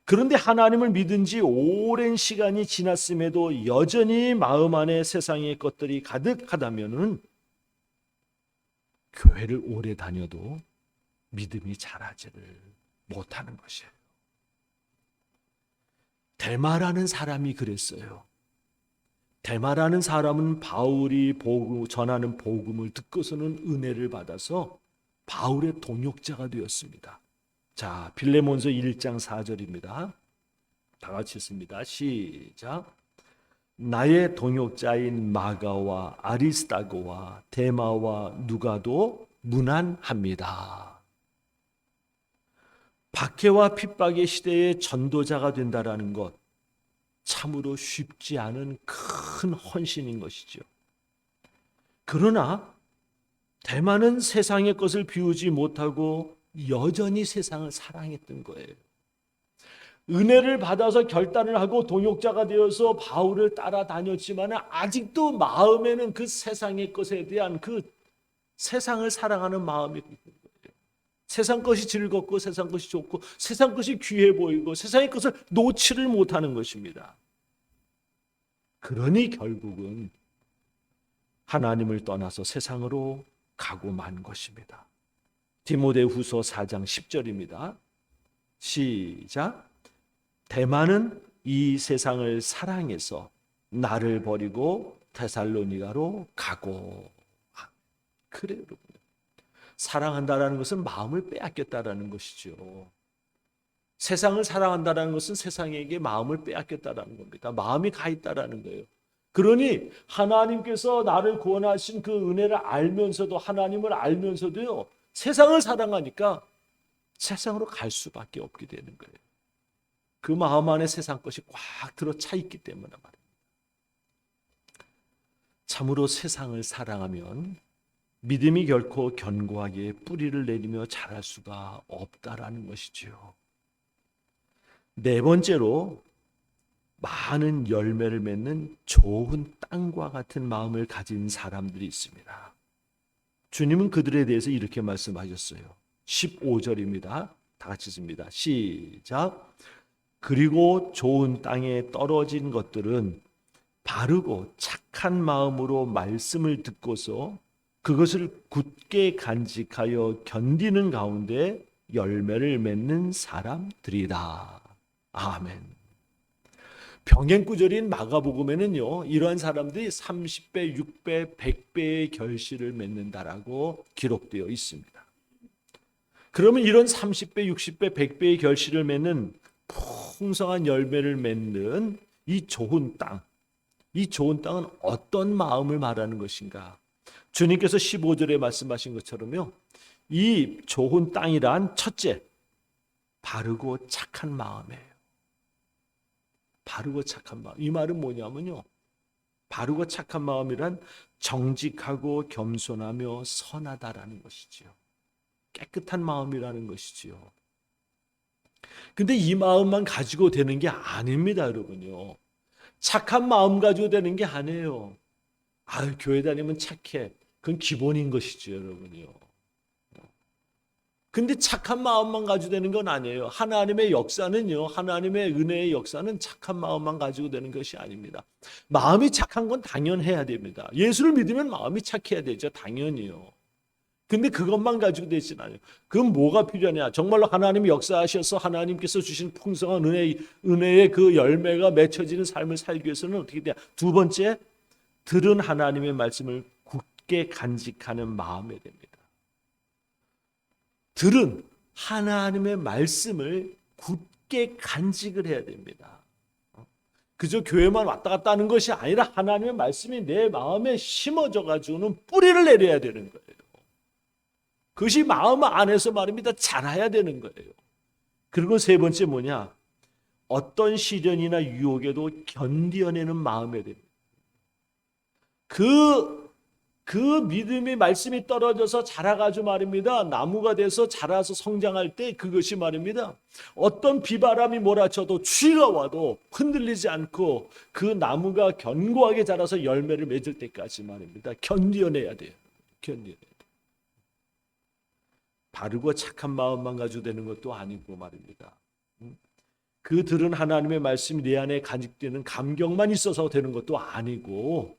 그런데 하나님을 믿은 지 오랜 시간이 지났음에도 여전히 마음 안에 세상의 것들이 가득하다면은 교회를 오래 다녀도 믿음이 자라지를 못하는 것이에요. 데마라는 사람이 그랬어요. 데마라는 사람은 바울이 전하는 복음을 듣고서는 은혜를 받아서 바울의 동역자가 되었습니다. 자, 빌레몬서 1장 4절입니다. 다 같이 읽습니다. 시작. 나의 동역자인 마가와 아리스다고와 데마와 누가도 문안합니다. 박해와 핍박의 시대에 전도자가 된다라는 것, 참으로 쉽지 않은 큰 헌신인 것이죠. 그러나 대만은 세상의 것을 비우지 못하고 여전히 세상을 사랑했던 거예요. 은혜를 받아서 결단을 하고 동역자가 되어서 바울을 따라다녔지만 아직도 마음에는 그 세상의 것에 대한 그 세상을 사랑하는 마음이 있는 거예요. 세상 것이 즐겁고 세상 것이 좋고 세상 것이 귀해 보이고 세상의 것을 놓지를 못하는 것입니다. 그러니 결국은 하나님을 떠나서 세상으로 가고 만 것입니다. 디모데후서 4장 10절입니다. 시작. 데마는 이 세상을 사랑해서 나를 버리고 데살로니가로 가고. 그래요, 여러분. 사랑한다라는 것은 마음을 빼앗겼다라는 것이죠. 세상을 사랑한다라는 것은 세상에게 마음을 빼앗겼다라는 겁니다. 마음이 가 있다라는 거예요. 그러니 하나님께서 나를 구원하신 그 은혜를 알면서도, 하나님을 알면서도요, 세상을 사랑하니까 세상으로 갈 수밖에 없게 되는 거예요. 그 마음 안에 세상 것이 꽉 들어 차 있기 때문에 말입니다. 참으로 세상을 사랑하면 믿음이 결코 견고하게 뿌리를 내리며 자랄 수가 없다라는 것이지요. 네 번째로, 많은 열매를 맺는 좋은 땅과 같은 마음을 가진 사람들이 있습니다. 주님은 그들에 대해서 이렇게 말씀하셨어요. 15절입니다. 다 같이 읽습니다. 시작. 그리고 좋은 땅에 떨어진 것들은 바르고 착한 마음으로 말씀을 듣고서 그것을 굳게 간직하여 견디는 가운데 열매를 맺는 사람들이다. 아멘. 병행구절인 마가복음에는요, 이러한 사람들이 30배, 6배, 100배의 결실을 맺는다라고 기록되어 있습니다. 그러면 이런 30배, 60배, 100배의 결실을 맺는 풍성한 열매를 맺는 이 좋은 땅, 이 좋은 땅은 어떤 마음을 말하는 것인가? 주님께서 15절에 말씀하신 것처럼요, 이 좋은 땅이란 첫째, 바르고 착한 마음이에요. 바르고 착한 마음. 이 말은 뭐냐면요, 바르고 착한 마음이란 정직하고 겸손하며 선하다라는 것이지요. 깨끗한 마음이라는 것이지요. 근데 이 마음만 가지고 되는 게 아닙니다, 여러분요. 착한 마음 가지고 되는 게 아니에요. 교회 다니면 착해. 그건 기본인 것이죠, 여러분요. 근데 착한 마음만 가지고 되는 건 아니에요. 하나님의 역사는요, 하나님의 은혜의 역사는 착한 마음만 가지고 되는 것이 아닙니다. 마음이 착한 건 당연해야 됩니다. 예수를 믿으면 마음이 착해야 되죠, 당연히요. 근데 그것만 가지고 되진 않아요. 그럼 뭐가 필요하냐? 정말로 하나님이 역사하셔서 하나님께서 주신 풍성한 은혜의 그 열매가 맺혀지는 삶을 살기 위해서는 어떻게 돼야? 두 번째, 들은 하나님의 말씀을 굳게 간직하는 마음이 됩니다. 들은 하나님의 말씀을 굳게 간직을 해야 됩니다. 그저 교회만 왔다 갔다 하는 것이 아니라 하나님의 말씀이 내 마음에 심어져 가지고는 뿌리를 내려야 되는 거예요. 그것이 마음 안에서 말입니다. 자라야 되는 거예요. 그리고 세 번째 뭐냐? 어떤 시련이나 유혹에도 견디어내는 마음이 됩니다. 그 믿음의 말씀이 떨어져서 자라가지고 말입니다. 나무가 돼서 자라서 성장할 때 그것이 말입니다. 어떤 비바람이 몰아쳐도 추위가 와도 흔들리지 않고 그 나무가 견고하게 자라서 열매를 맺을 때까지 말입니다. 견디어내야 돼요. 견디어내야 돼요. 바르고 착한 마음만 가지고 되는 것도 아니고 말입니다. 그 들은 하나님의 말씀이 내 안에 간직되는 감격만 있어서 되는 것도 아니고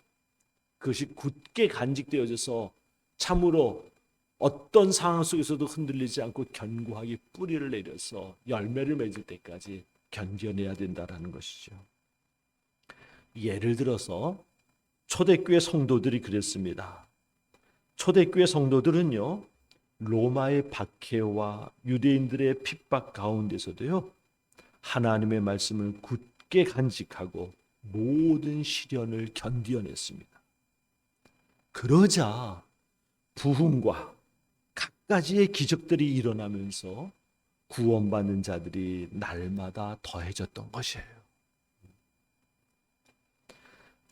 그것이 굳게 간직되어져서 참으로 어떤 상황 속에서도 흔들리지 않고 견고하게 뿌리를 내려서 열매를 맺을 때까지 견뎌내야 된다는 것이죠. 예를 들어서 초대교회 성도들이 그랬습니다. 초대교회 성도들은요, 로마의 박해와 유대인들의 핍박 가운데서도요, 하나님의 말씀을 굳게 간직하고 모든 시련을 견디어냈습니다. 그러자 부흥과 갖가지의 기적들이 일어나면서 구원받는 자들이 날마다 더해졌던 것이에요.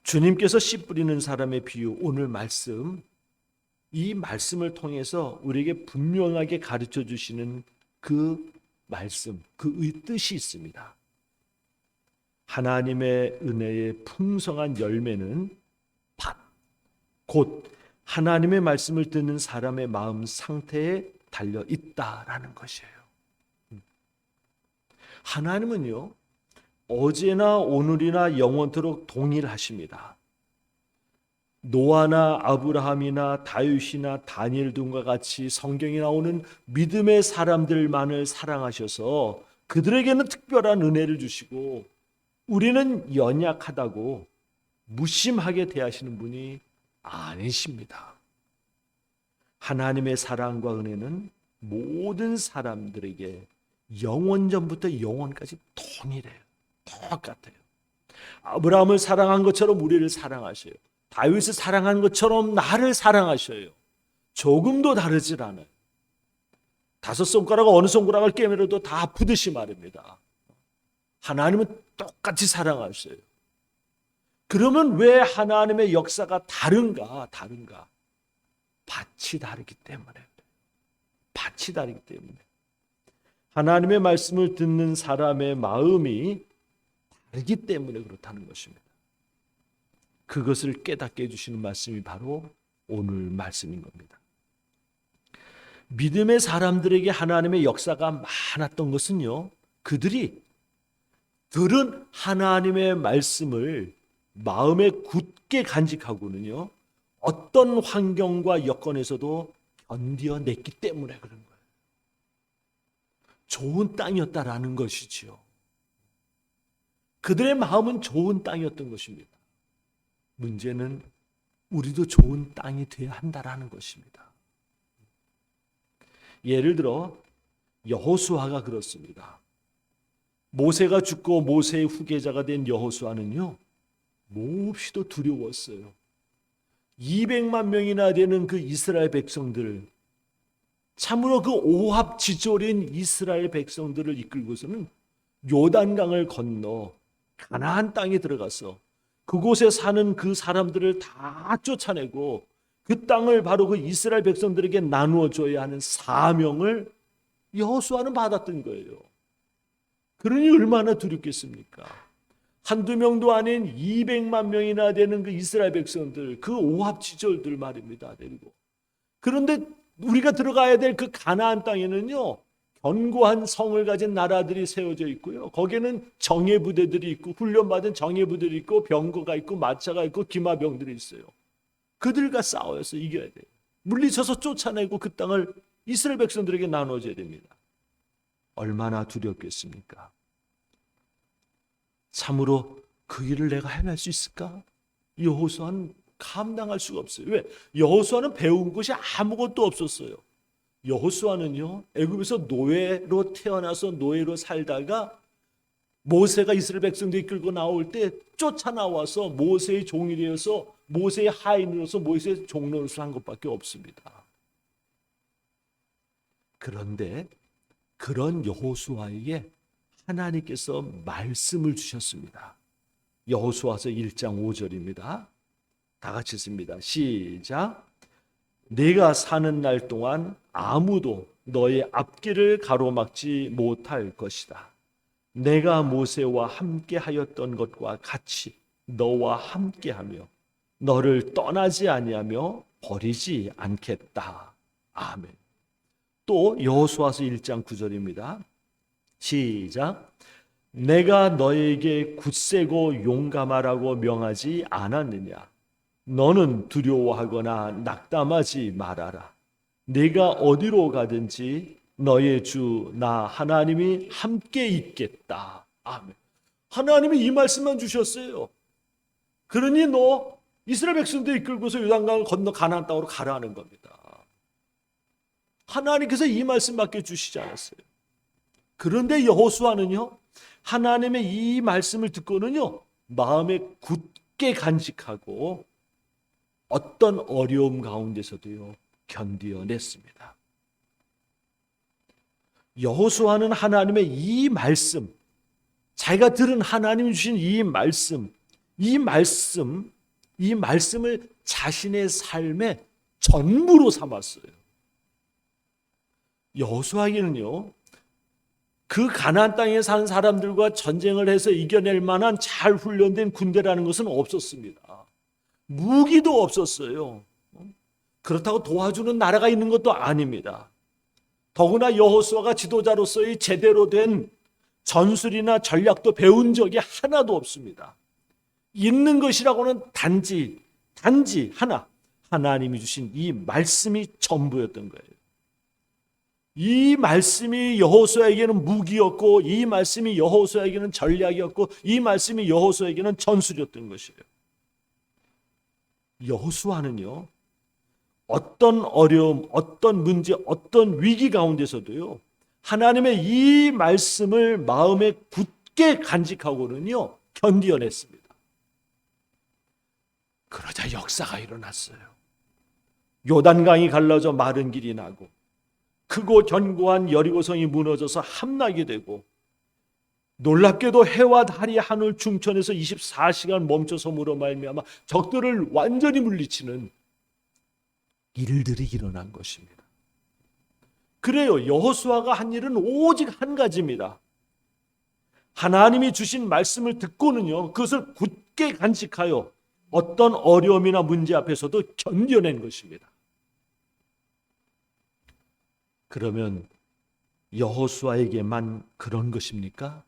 주님께서 씨 뿌리는 사람의 비유, 오늘 말씀, 이 말씀을 통해서 우리에게 분명하게 가르쳐 주시는 그 말씀, 그 뜻이 있습니다. 하나님의 은혜의 풍성한 열매는 밭, 곧 하나님의 말씀을 듣는 사람의 마음 상태에 달려 있다라는 것이에요. 하나님은요, 어제나 오늘이나 영원토록 동일하십니다. 노아나 아브라함이나 다윗이나 다니엘 등과 같이 성경에 나오는 믿음의 사람들만을 사랑하셔서 그들에게는 특별한 은혜를 주시고 우리는 연약하다고 무심하게 대하시는 분이 아니십니다. 하나님의 사랑과 은혜는 모든 사람들에게 영원전부터 영원까지 동일해요. 똑같아요. 아브라함을 사랑한 것처럼 우리를 사랑하셔요. 다윗을 사랑한 것처럼 나를 사랑하셔요. 조금도 다르질 않아요. 5손가락 어느 손가락을 깨물어도 다 아프듯이 말입니다. 하나님은 똑같이 사랑하셔요. 그러면 왜 하나님의 역사가 다른가? 밭이 다르기 때문에. 밭이 다르기 때문에. 하나님의 말씀을 듣는 사람의 마음이 다르기 때문에 그렇다는 것입니다. 그것을 깨닫게 해주시는 말씀이 바로 오늘 말씀인 겁니다. 믿음의 사람들에게 하나님의 역사가 많았던 것은요, 그들이 들은 하나님의 말씀을 마음에 굳게 간직하고는요, 어떤 환경과 여건에서도 견뎌냈기 때문에 그런 거예요. 좋은 땅이었다라는 것이지요. 그들의 마음은 좋은 땅이었던 것입니다. 문제는 우리도 좋은 땅이 되어야 한다라는 것입니다. 예를 들어 여호수아가 그렇습니다. 모세가 죽고 모세의 후계자가 된 여호수아는요, 몹시도 두려웠어요. 200만 명이나 되는 그 이스라엘 백성들, 참으로 그 오합지졸인 이스라엘 백성들을 이끌고서는 요단강을 건너 가나안 땅에 들어가서 그곳에 사는 그 사람들을 다 쫓아내고 그 땅을 바로 그 이스라엘 백성들에게 나누어 줘야 하는 사명을 여호수아는 받았던 거예요. 그러니 얼마나 두렵겠습니까? 한두 명도 아닌 200만 명이나 되는 그 이스라엘 백성들, 그 오합지졸들 말입니다. 데리고. 그런데 우리가 들어가야 될 그 가나안 땅에는요, 견고한 성을 가진 나라들이 세워져 있고요. 거기에는 정예부대들이 있고 훈련받은 정예부들이 있고 병거가 있고 마차가 있고 기마병들이 있어요. 그들과 싸워서 이겨야 돼요. 물리쳐서 쫓아내고 그 땅을 이스라엘 백성들에게 나눠줘야 됩니다. 얼마나 두렵겠습니까? 참으로 그 일을 내가 해낼 수 있을까? 여호수아는 감당할 수가 없어요. 왜? 여호수아는 배운 것이 아무것도 없었어요. 여호수아는요, 애굽에서 노예로 태어나서 노예로 살다가 모세가 이스라엘 백성들 이끌고 나올 때 쫓아나와서 모세의 종이 되어서 모세의 하인으로서 모세의 종로로서 한 것밖에 없습니다. 그런데 그런 여호수아에게 하나님께서 말씀을 주셨습니다. 여호수아서 1장 5절입니다. 다 같이 읽습니다. 시작. 내가 사는 날 동안 아무도 너의 앞길을 가로막지 못할 것이다. 내가 모세와 함께 하였던 것과 같이 너와 함께하며 너를 떠나지 아니하며 버리지 않겠다. 아멘. 또 여호수아서 1장 9절입니다. 시작. 내가 너에게 굳세고 용감하라고 명하지 않았느냐? 너는 두려워하거나 낙담하지 말아라. 네가 어디로 가든지 너의 주 나 하나님이 함께 있겠다. 아멘. 하나님이 이 말씀만 주셨어요. 그러니 너 이스라엘 백성들 이끌고서 요단강을 건너 가나안 땅으로 가라는 겁니다. 하나님께서 이 말씀밖에 주시지 않았어요. 그런데 여호수아는요, 하나님의 이 말씀을 듣고는요, 마음에 굳게 간직하고 어떤 어려움 가운데서도요, 견디어냈습니다. 여호수아는 하나님의 이 말씀, 자기가 들은 하나님이 주신 이 말씀을 자신의 삶의 전부로 삼았어요. 여호수아에게는요, 그 가나안 땅에 사는 사람들과 전쟁을 해서 이겨낼 만한 잘 훈련된 군대라는 것은 없었습니다. 무기도 없었어요. 그렇다고 도와주는 나라가 있는 것도 아닙니다. 더구나 여호수아가 지도자로서의 제대로 된 전술이나 전략도 배운 적이 하나도 없습니다. 있는 것이라고는 단지 하나, 하나님이 주신 이 말씀이 전부였던 거예요. 이 말씀이 여호수아에게는 무기였고, 이 말씀이 여호수아에게는 전략이었고, 이 말씀이 여호수아에게는 전술이었던 것이에요. 여호수아는요, 어떤 어려움, 어떤 문제, 어떤 위기 가운데서도요, 하나님의 이 말씀을 마음에 굳게 간직하고는요, 견디어냈습니다. 그러자 역사가 일어났어요. 요단강이 갈라져 마른 길이 나고, 크고 견고한 여리고성이 무너져서 함락이 되고, 놀랍게도 해와 달이 하늘 중천에서 24시간 멈춰섬으로 말미암아 적들을 완전히 물리치는 일들이 일어난 것입니다. 그래요. 여호수아가 한 일은 오직 한 가지입니다. 하나님이 주신 말씀을 듣고는요, 그것을 굳게 간직하여 어떤 어려움이나 문제 앞에서도 견뎌낸 것입니다. 그러면 여호수아에게만 그런 것입니까?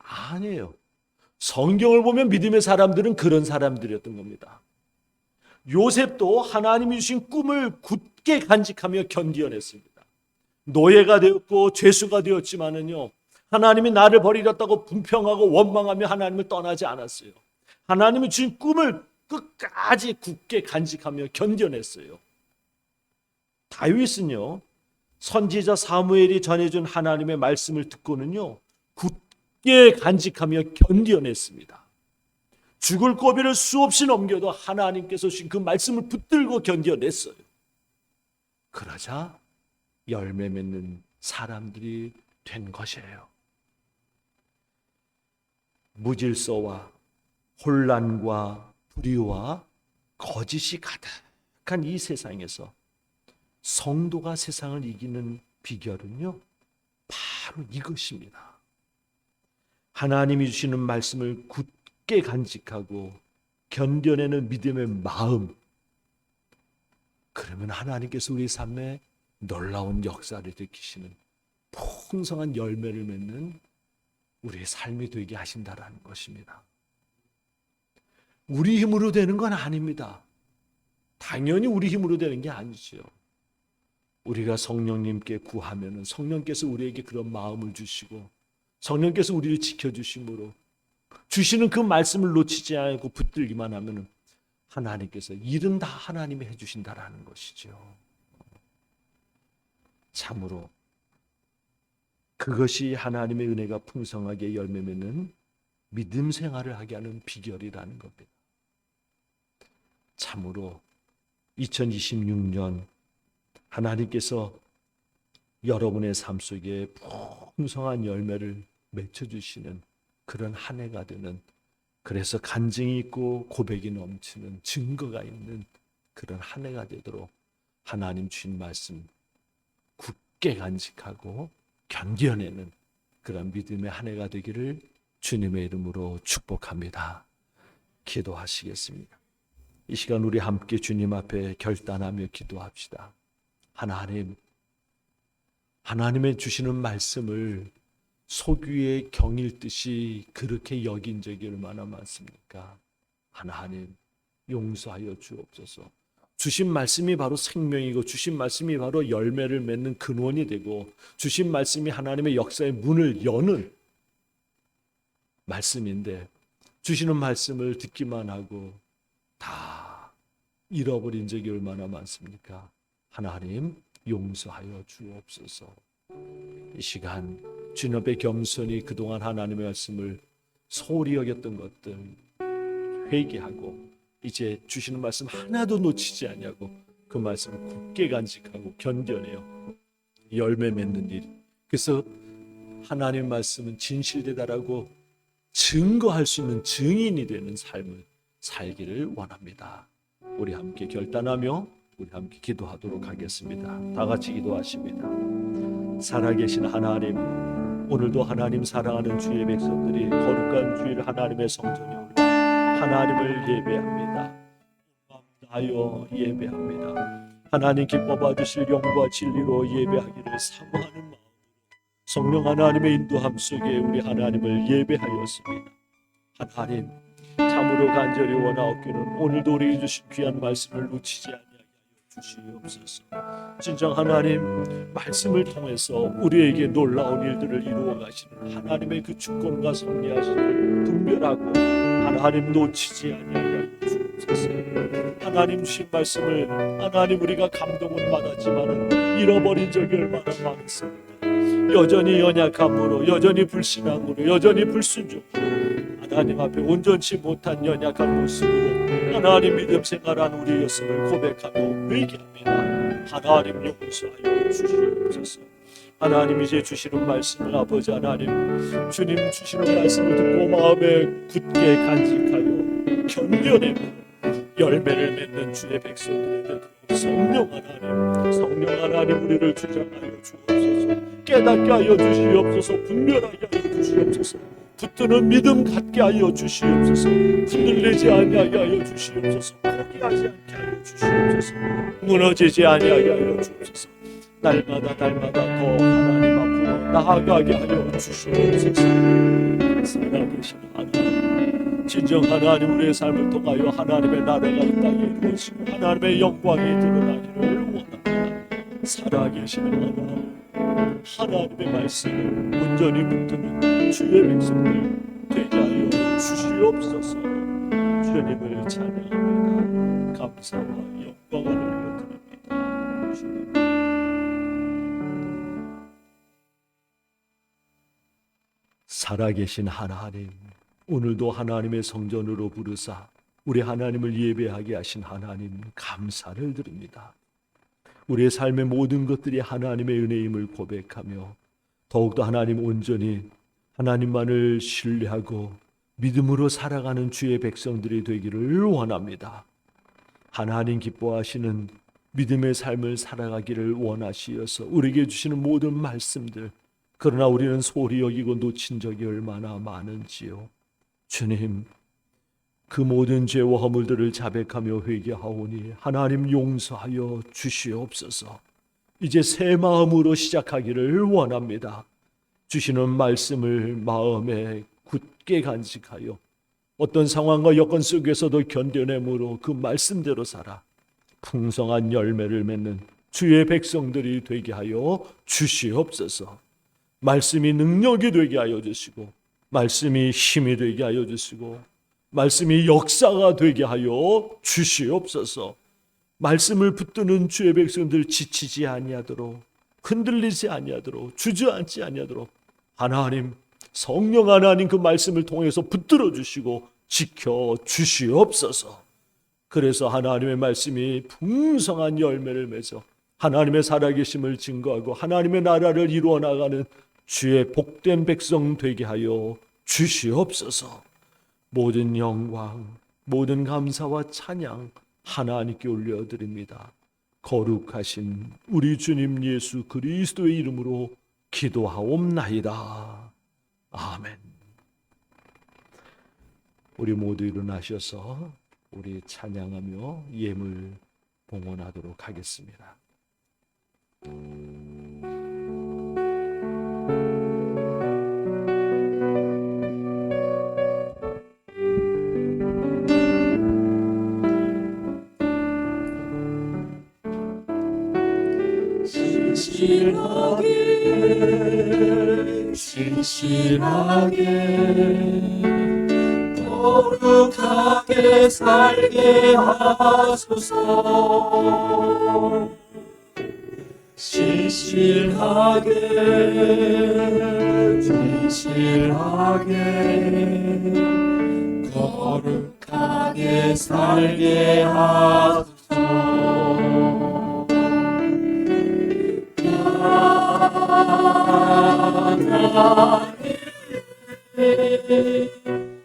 아니에요. 성경을 보면 믿음의 사람들은 그런 사람들이었던 겁니다. 요셉도 하나님이 주신 꿈을 굳게 간직하며 견디어냈습니다. 노예가 되었고 죄수가 되었지만은요, 하나님이 나를 버리셨다고 분평하고 원망하며 하나님을 떠나지 않았어요. 하나님이 주신 꿈을 끝까지 굳게 간직하며 견뎌냈어요. 다윗은요, 선지자 사무엘이 전해준 하나님의 말씀을 듣고는요, 굳게 간직하며 견뎌냈습니다. 죽을 고비를 수없이 넘겨도 하나님께서 주신 그 말씀을 붙들고 견뎌냈어요. 그러자 열매 맺는 사람들이 된 것이에요. 무질서와 혼란과 불의와 거짓이 가득한 이 세상에서 성도가 세상을 이기는 비결은요, 바로 이것입니다. 하나님이 주시는 말씀을 굳게 간직하고 견뎌내는 믿음의 마음. 그러면 하나님께서 우리 삶에 놀라운 역사를 일으키시는 풍성한 열매를 맺는 우리의 삶이 되게 하신다라는 것입니다. 우리 힘으로 되는 건 아닙니다. 당연히 우리 힘으로 되는 게 아니죠. 우리가 성령님께 구하면은 성령께서 우리에게 그런 마음을 주시고 성령께서 우리를 지켜주심으로 주시는 그 말씀을 놓치지 않고 붙들기만 하면은 하나님께서 일은 다 하나님이 해주신다라는 것이죠. 참으로 그것이 하나님의 은혜가 풍성하게 열매 맺는 믿음 생활을 하게 하는 비결이라는 겁니다. 참으로 2026년 하나님께서 여러분의 삶 속에 풍성한 열매를 맺혀주시는 그런 한 해가 되는, 그래서 간증이 있고 고백이 넘치는 증거가 있는 그런 한 해가 되도록 하나님 주신 말씀 굳게 간직하고 견뎌내는 그런 믿음의 한 해가 되기를 주님의 이름으로 축복합니다. 기도하시겠습니다. 이 시간 우리 함께 주님 앞에 결단하며 기도합시다. 하나님의 주시는 말씀을 소귀의 경일 듯이 그렇게 여긴 적이 얼마나 많습니까? 하나님 용서하여 주옵소서. 주신 말씀이 바로 생명이고 주신 말씀이 바로 열매를 맺는 근원이 되고 주신 말씀이 하나님의 역사의 문을 여는 말씀인데 주시는 말씀을 듣기만 하고 다 잃어버린 적이 얼마나 많습니까? 하나님 용서하여 주옵소서. 이 시간 주님 앞에 겸손히 그동안 하나님의 말씀을 소홀히 여겼던 것들 회개하고 이제 주시는 말씀 하나도 놓치지 않냐고 그 말씀을 굳게 간직하고 견뎌내요. 열매 맺는 일. 그래서 하나님의 말씀은 진실되다라고 증거할 수 있는 증인이 되는 삶을 살기를 원합니다. 우리 함께 결단하며 우리 함께 기도하도록 하겠습니다. 다 같이 기도하십니다. 살아계신 하나님, 오늘도 하나님 사랑하는 주의 백성들이 거룩한 주일 하나님의 성전에 올라 하나님을 예배합니다. 다하여 예배합니다. 하나님 기뻐 받으실 영과 진리로 예배하기를 사모하는 마음으로 성령 하나님의 인도함 속에 우리 하나님을 예배하였습니다. 하나님 참으로 간절히 원하옵기는 오늘도 우리에게 주신 귀한 말씀을 놓치지 아니하게 주시옵소서. 진정 하나님 말씀을 통해서 우리에게 놀라운 일들을 이루어 가시는 하나님의 그 주권과 섭리하심을 분별하고 하나님 놓치지 아니하게 주옵소서. 하나님 주신 말씀을 하나님 우리가 감동은 받았지만은 잃어버린 적이 얼마나 많습니까? 여전히 연약함으로, 여전히 불신앙으로, 여전히 불순종으로 하나님 앞에 온전치 못한 연약한 모습으로 하나님 믿음 생활한 우리였음을 고백하며 회개합니다. 하나님 용서하여 주시옵소서. 하나님 이제 주시는 말씀을 아버지 하나님 주님 주시는 말씀을 듣고 마음에 굳게 간직하여 견뎌내고 열매를 맺는 주의 백성들이 되도록 성령 하나님 우리를 주장하여 주옵소서. 깨닫게 하여 주시옵소서. 분별하게 하여 주시옵소서. 붙드는 믿음 갖게 하여 주시옵소서. 흔들리지 아니하게 하여 주시옵소서. 포기하지 않게 하여 주시옵소서. 무너지지 아니하게 하여 주옵소서. 날마다 더 하나님 앞으로 나아가게 하여 주시옵소서. 살아계신 하나님, 진정 하나님 우리의 삶을 통하여 하나님의 나라가 이 땅에 이루어지고 하나님의 영광이 드러나기를 원합니다. 살아계신 하나님, 하나님의 말씀을 온전히 붙드는 주의 백성들 되게 하여 주시옵소서. 주님을 찬양합니다. 감사와 영광을 올려드립니다. 주님. 살아계신 하나님, 오늘도 하나님의 성전으로 부르사 우리 하나님을 예배하게 하신 하나님 감사를 드립니다. 우리의 삶의 모든 것들이 하나님의 은혜임을 고백하며 더욱더 하나님 온전히 하나님만을 신뢰하고 믿음으로 살아가는 주의 백성들이 되기를 원합니다. 하나님 기뻐하시는 믿음의 삶을 살아가기를 원하시어서 우리에게 주시는 모든 말씀들, 그러나 우리는 소홀히 여기고 놓친 적이 얼마나 많은지요. 주님, 그 모든 죄와 허물들을 자백하며 회개하오니 하나님 용서하여 주시옵소서. 이제 새 마음으로 시작하기를 원합니다. 주시는 말씀을 마음에 굳게 간직하여 어떤 상황과 여건 속에서도 견뎌내므로 그 말씀대로 살아 풍성한 열매를 맺는 주의 백성들이 되게 하여 주시옵소서. 말씀이 능력이 되게 하여 주시고, 말씀이 힘이 되게 하여 주시고, 말씀이 역사가 되게 하여 주시옵소서. 말씀을 붙드는 주의 백성들 지치지 아니하도록, 흔들리지 아니하도록, 주저앉지 아니하도록 하나님, 성령 하나님 그 말씀을 통해서 붙들어 주시고 지켜 주시옵소서. 그래서 하나님의 말씀이 풍성한 열매를 맺어 하나님의 살아계심을 증거하고 하나님의 나라를 이루어 나가는 주의 복된 백성 되게 하여 주시옵소서. 모든 영광, 모든 감사와 찬양 하나님께 올려드립니다. 거룩하신 우리 주님 예수 그리스도의 이름으로 기도하옵나이다. 아멘. 우리 모두 일어나셔서 우리 찬양하며 예물 봉헌하도록 하겠습니다. 신실하게 거룩하게 살게 하소서. 신실하게 거룩하게 살게 하소서.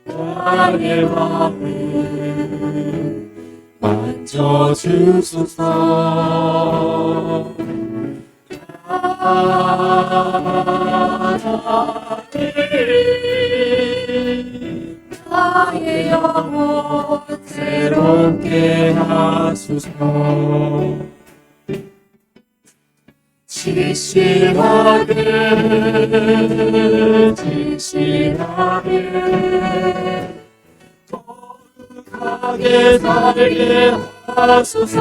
나의 마음을 만져주소서. 나의 영혼 새롭게 하소서. 진실하게 거룩하게 살게 하소서.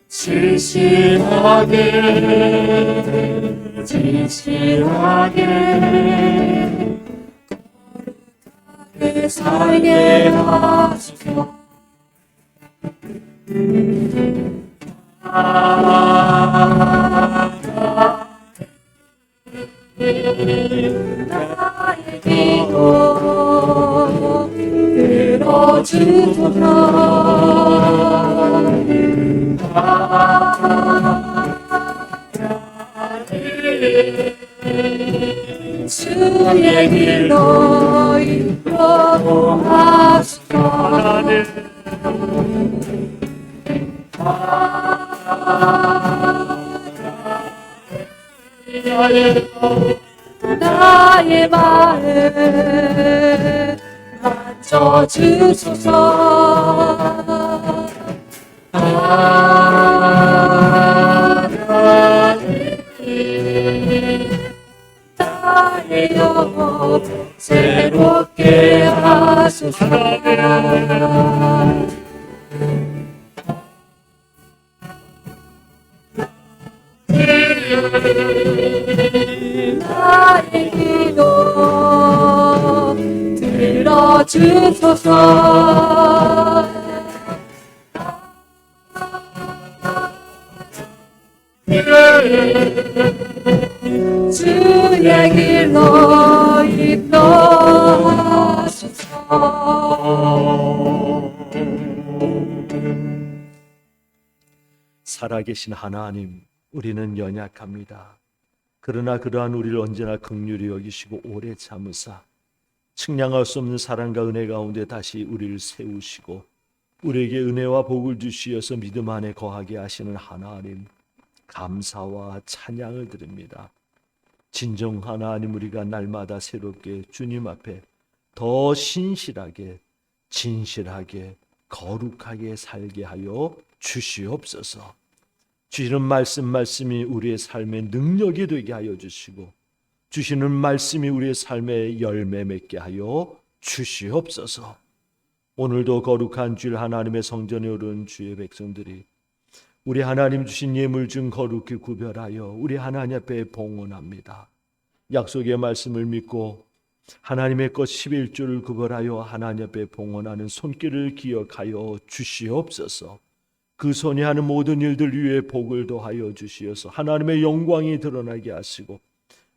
진실하게 거룩하게 살게 하소서. 나의 기도 들어주소서. 주의 길로 인도하소서. 나의 마음 만져주소서. 하나님 기도 들어주소서. 주의 길로 인도하소서. 살아계신 하나님, 우리는 연약합니다. 그러나 그러한 우리를 언제나 긍휼히 여기시고 오래 참으사 측량할 수 없는 사랑과 은혜 가운데 다시 우리를 세우시고 우리에게 은혜와 복을 주시어서 믿음 안에 거하게 하시는 하나님, 감사와 찬양을 드립니다. 진정 하나님, 우리가 날마다 새롭게 주님 앞에 더 신실하게, 진실하게, 거룩하게 살게 하여 주시옵소서. 주시는 말씀이 우리의 삶의 능력이 되게 하여 주시고 주시는 말씀이 우리의 삶의 열매 맺게 하여 주시옵소서. 오늘도 거룩한 주일 하나님의 성전에 오른 주의 백성들이 우리 하나님 주신 예물 중 거룩히 구별하여 우리 하나님 앞에 봉헌합니다. 약속의 말씀을 믿고 하나님의 것 11조를 구별하여 하나님 앞에 봉헌하는 손길을 기억하여 주시옵소서. 그 손이 하는 모든 일들 위에 복을 더하여 주시어서 하나님의 영광이 드러나게 하시고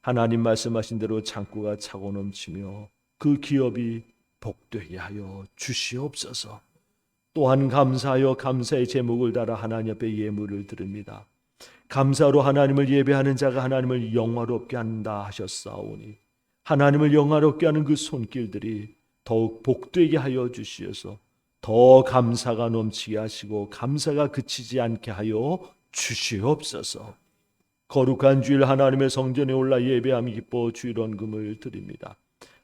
하나님 말씀하신 대로 창고가 차고 넘치며 그 기업이 복되게 하여 주시옵소서. 또한 감사하여 감사의 제목을 달아 하나님 앞에 예물을 드립니다. 감사로 하나님을 예배하는 자가 하나님을 영화롭게 한다 하셨사오니 하나님을 영화롭게 하는 그 손길들이 더욱 복되게 하여 주시어서 더 감사가 넘치게 하시고 감사가 그치지 않게 하여 주시옵소서. 거룩한 주일 하나님의 성전에 올라 예배함이 기뻐 주일 헌금을 드립니다.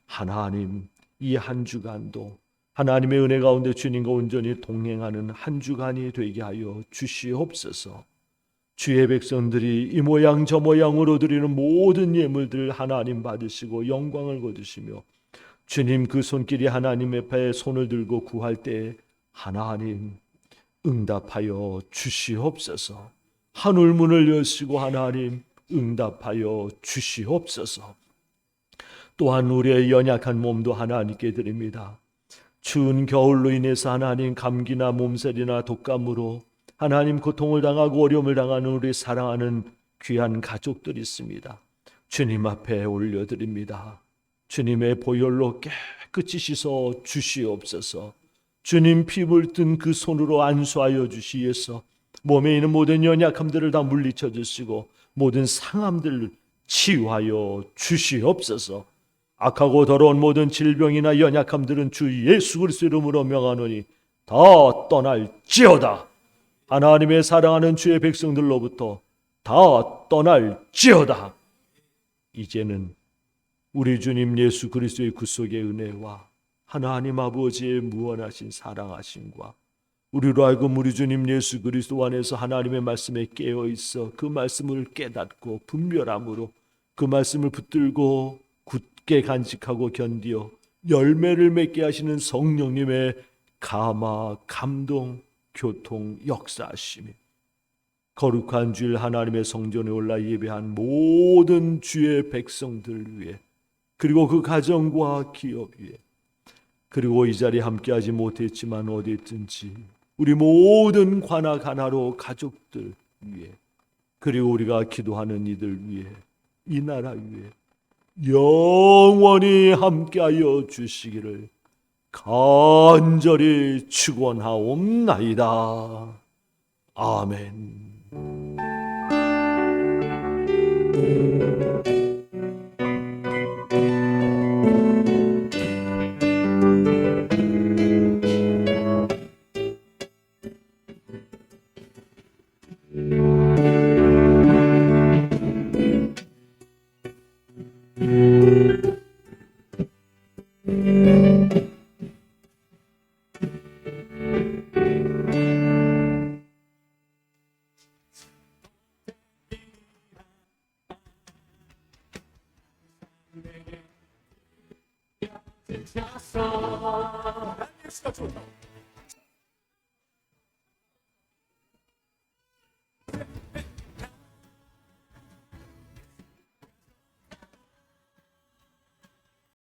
하나님, 이 한 주간도 하나님의 은혜 가운데 주님과 온전히 동행하는 한 주간이 되게 하여 주시옵소서. 주의 백성들이 이 모양 저 모양으로 드리는 모든 예물들 하나님 받으시고 영광을 거두시며 주님 그 손길이 하나님 앞에 손을 들고 구할 때 하나님 응답하여 주시옵소서. 하늘 문을 여시고 하나님 응답하여 주시옵소서. 또한 우리의 연약한 몸도 하나님께 드립니다. 추운 겨울로 인해서 하나님 감기나 몸살이나 독감으로 하나님 고통을 당하고 어려움을 당하는 우리 사랑하는 귀한 가족들이 있습니다. 주님 앞에 올려드립니다. 주님의 보혈로 깨끗이 씻어 주시옵소서. 주님 피 물든 그 손으로 안수하여 주시어서 몸에 있는 모든 연약함들을 다 물리쳐 주시고 모든 상함들을 치유하여 주시옵소서. 악하고 더러운 모든 질병이나 연약함들은 주 예수 그리스도 이름으로 명하노니 다 떠날지어다. 하나님의 사랑하는 주의 백성들로부터 다 떠날지어다. 이제는 우리 주님 예수 그리스도의 구속의 은혜와 하나님 아버지의 무한하신 사랑하심과 우리로 하여금 우리 주님 예수 그리스도 안에서 하나님의 말씀에 깨어 있어 그 말씀을 깨닫고 분별함으로 그 말씀을 붙들고 굳게 간직하고 견디어 열매를 맺게 하시는 성령님의 감화, 감동, 교통, 역사하심이 거룩한 주일 하나님의 성전에 올라 예배한 모든 주의 백성들 위해 그리고 그 가정과 기업 위에 그리고 이 자리에 함께하지 못했지만 어디 있든지 우리 모든 관악 하나로 가족들 위해 그리고 우리가 기도하는 이들 위해 이 나라 위해 영원히 함께하여 주시기를 간절히 축원하옵나이다. 아멘. 예수가 좋다.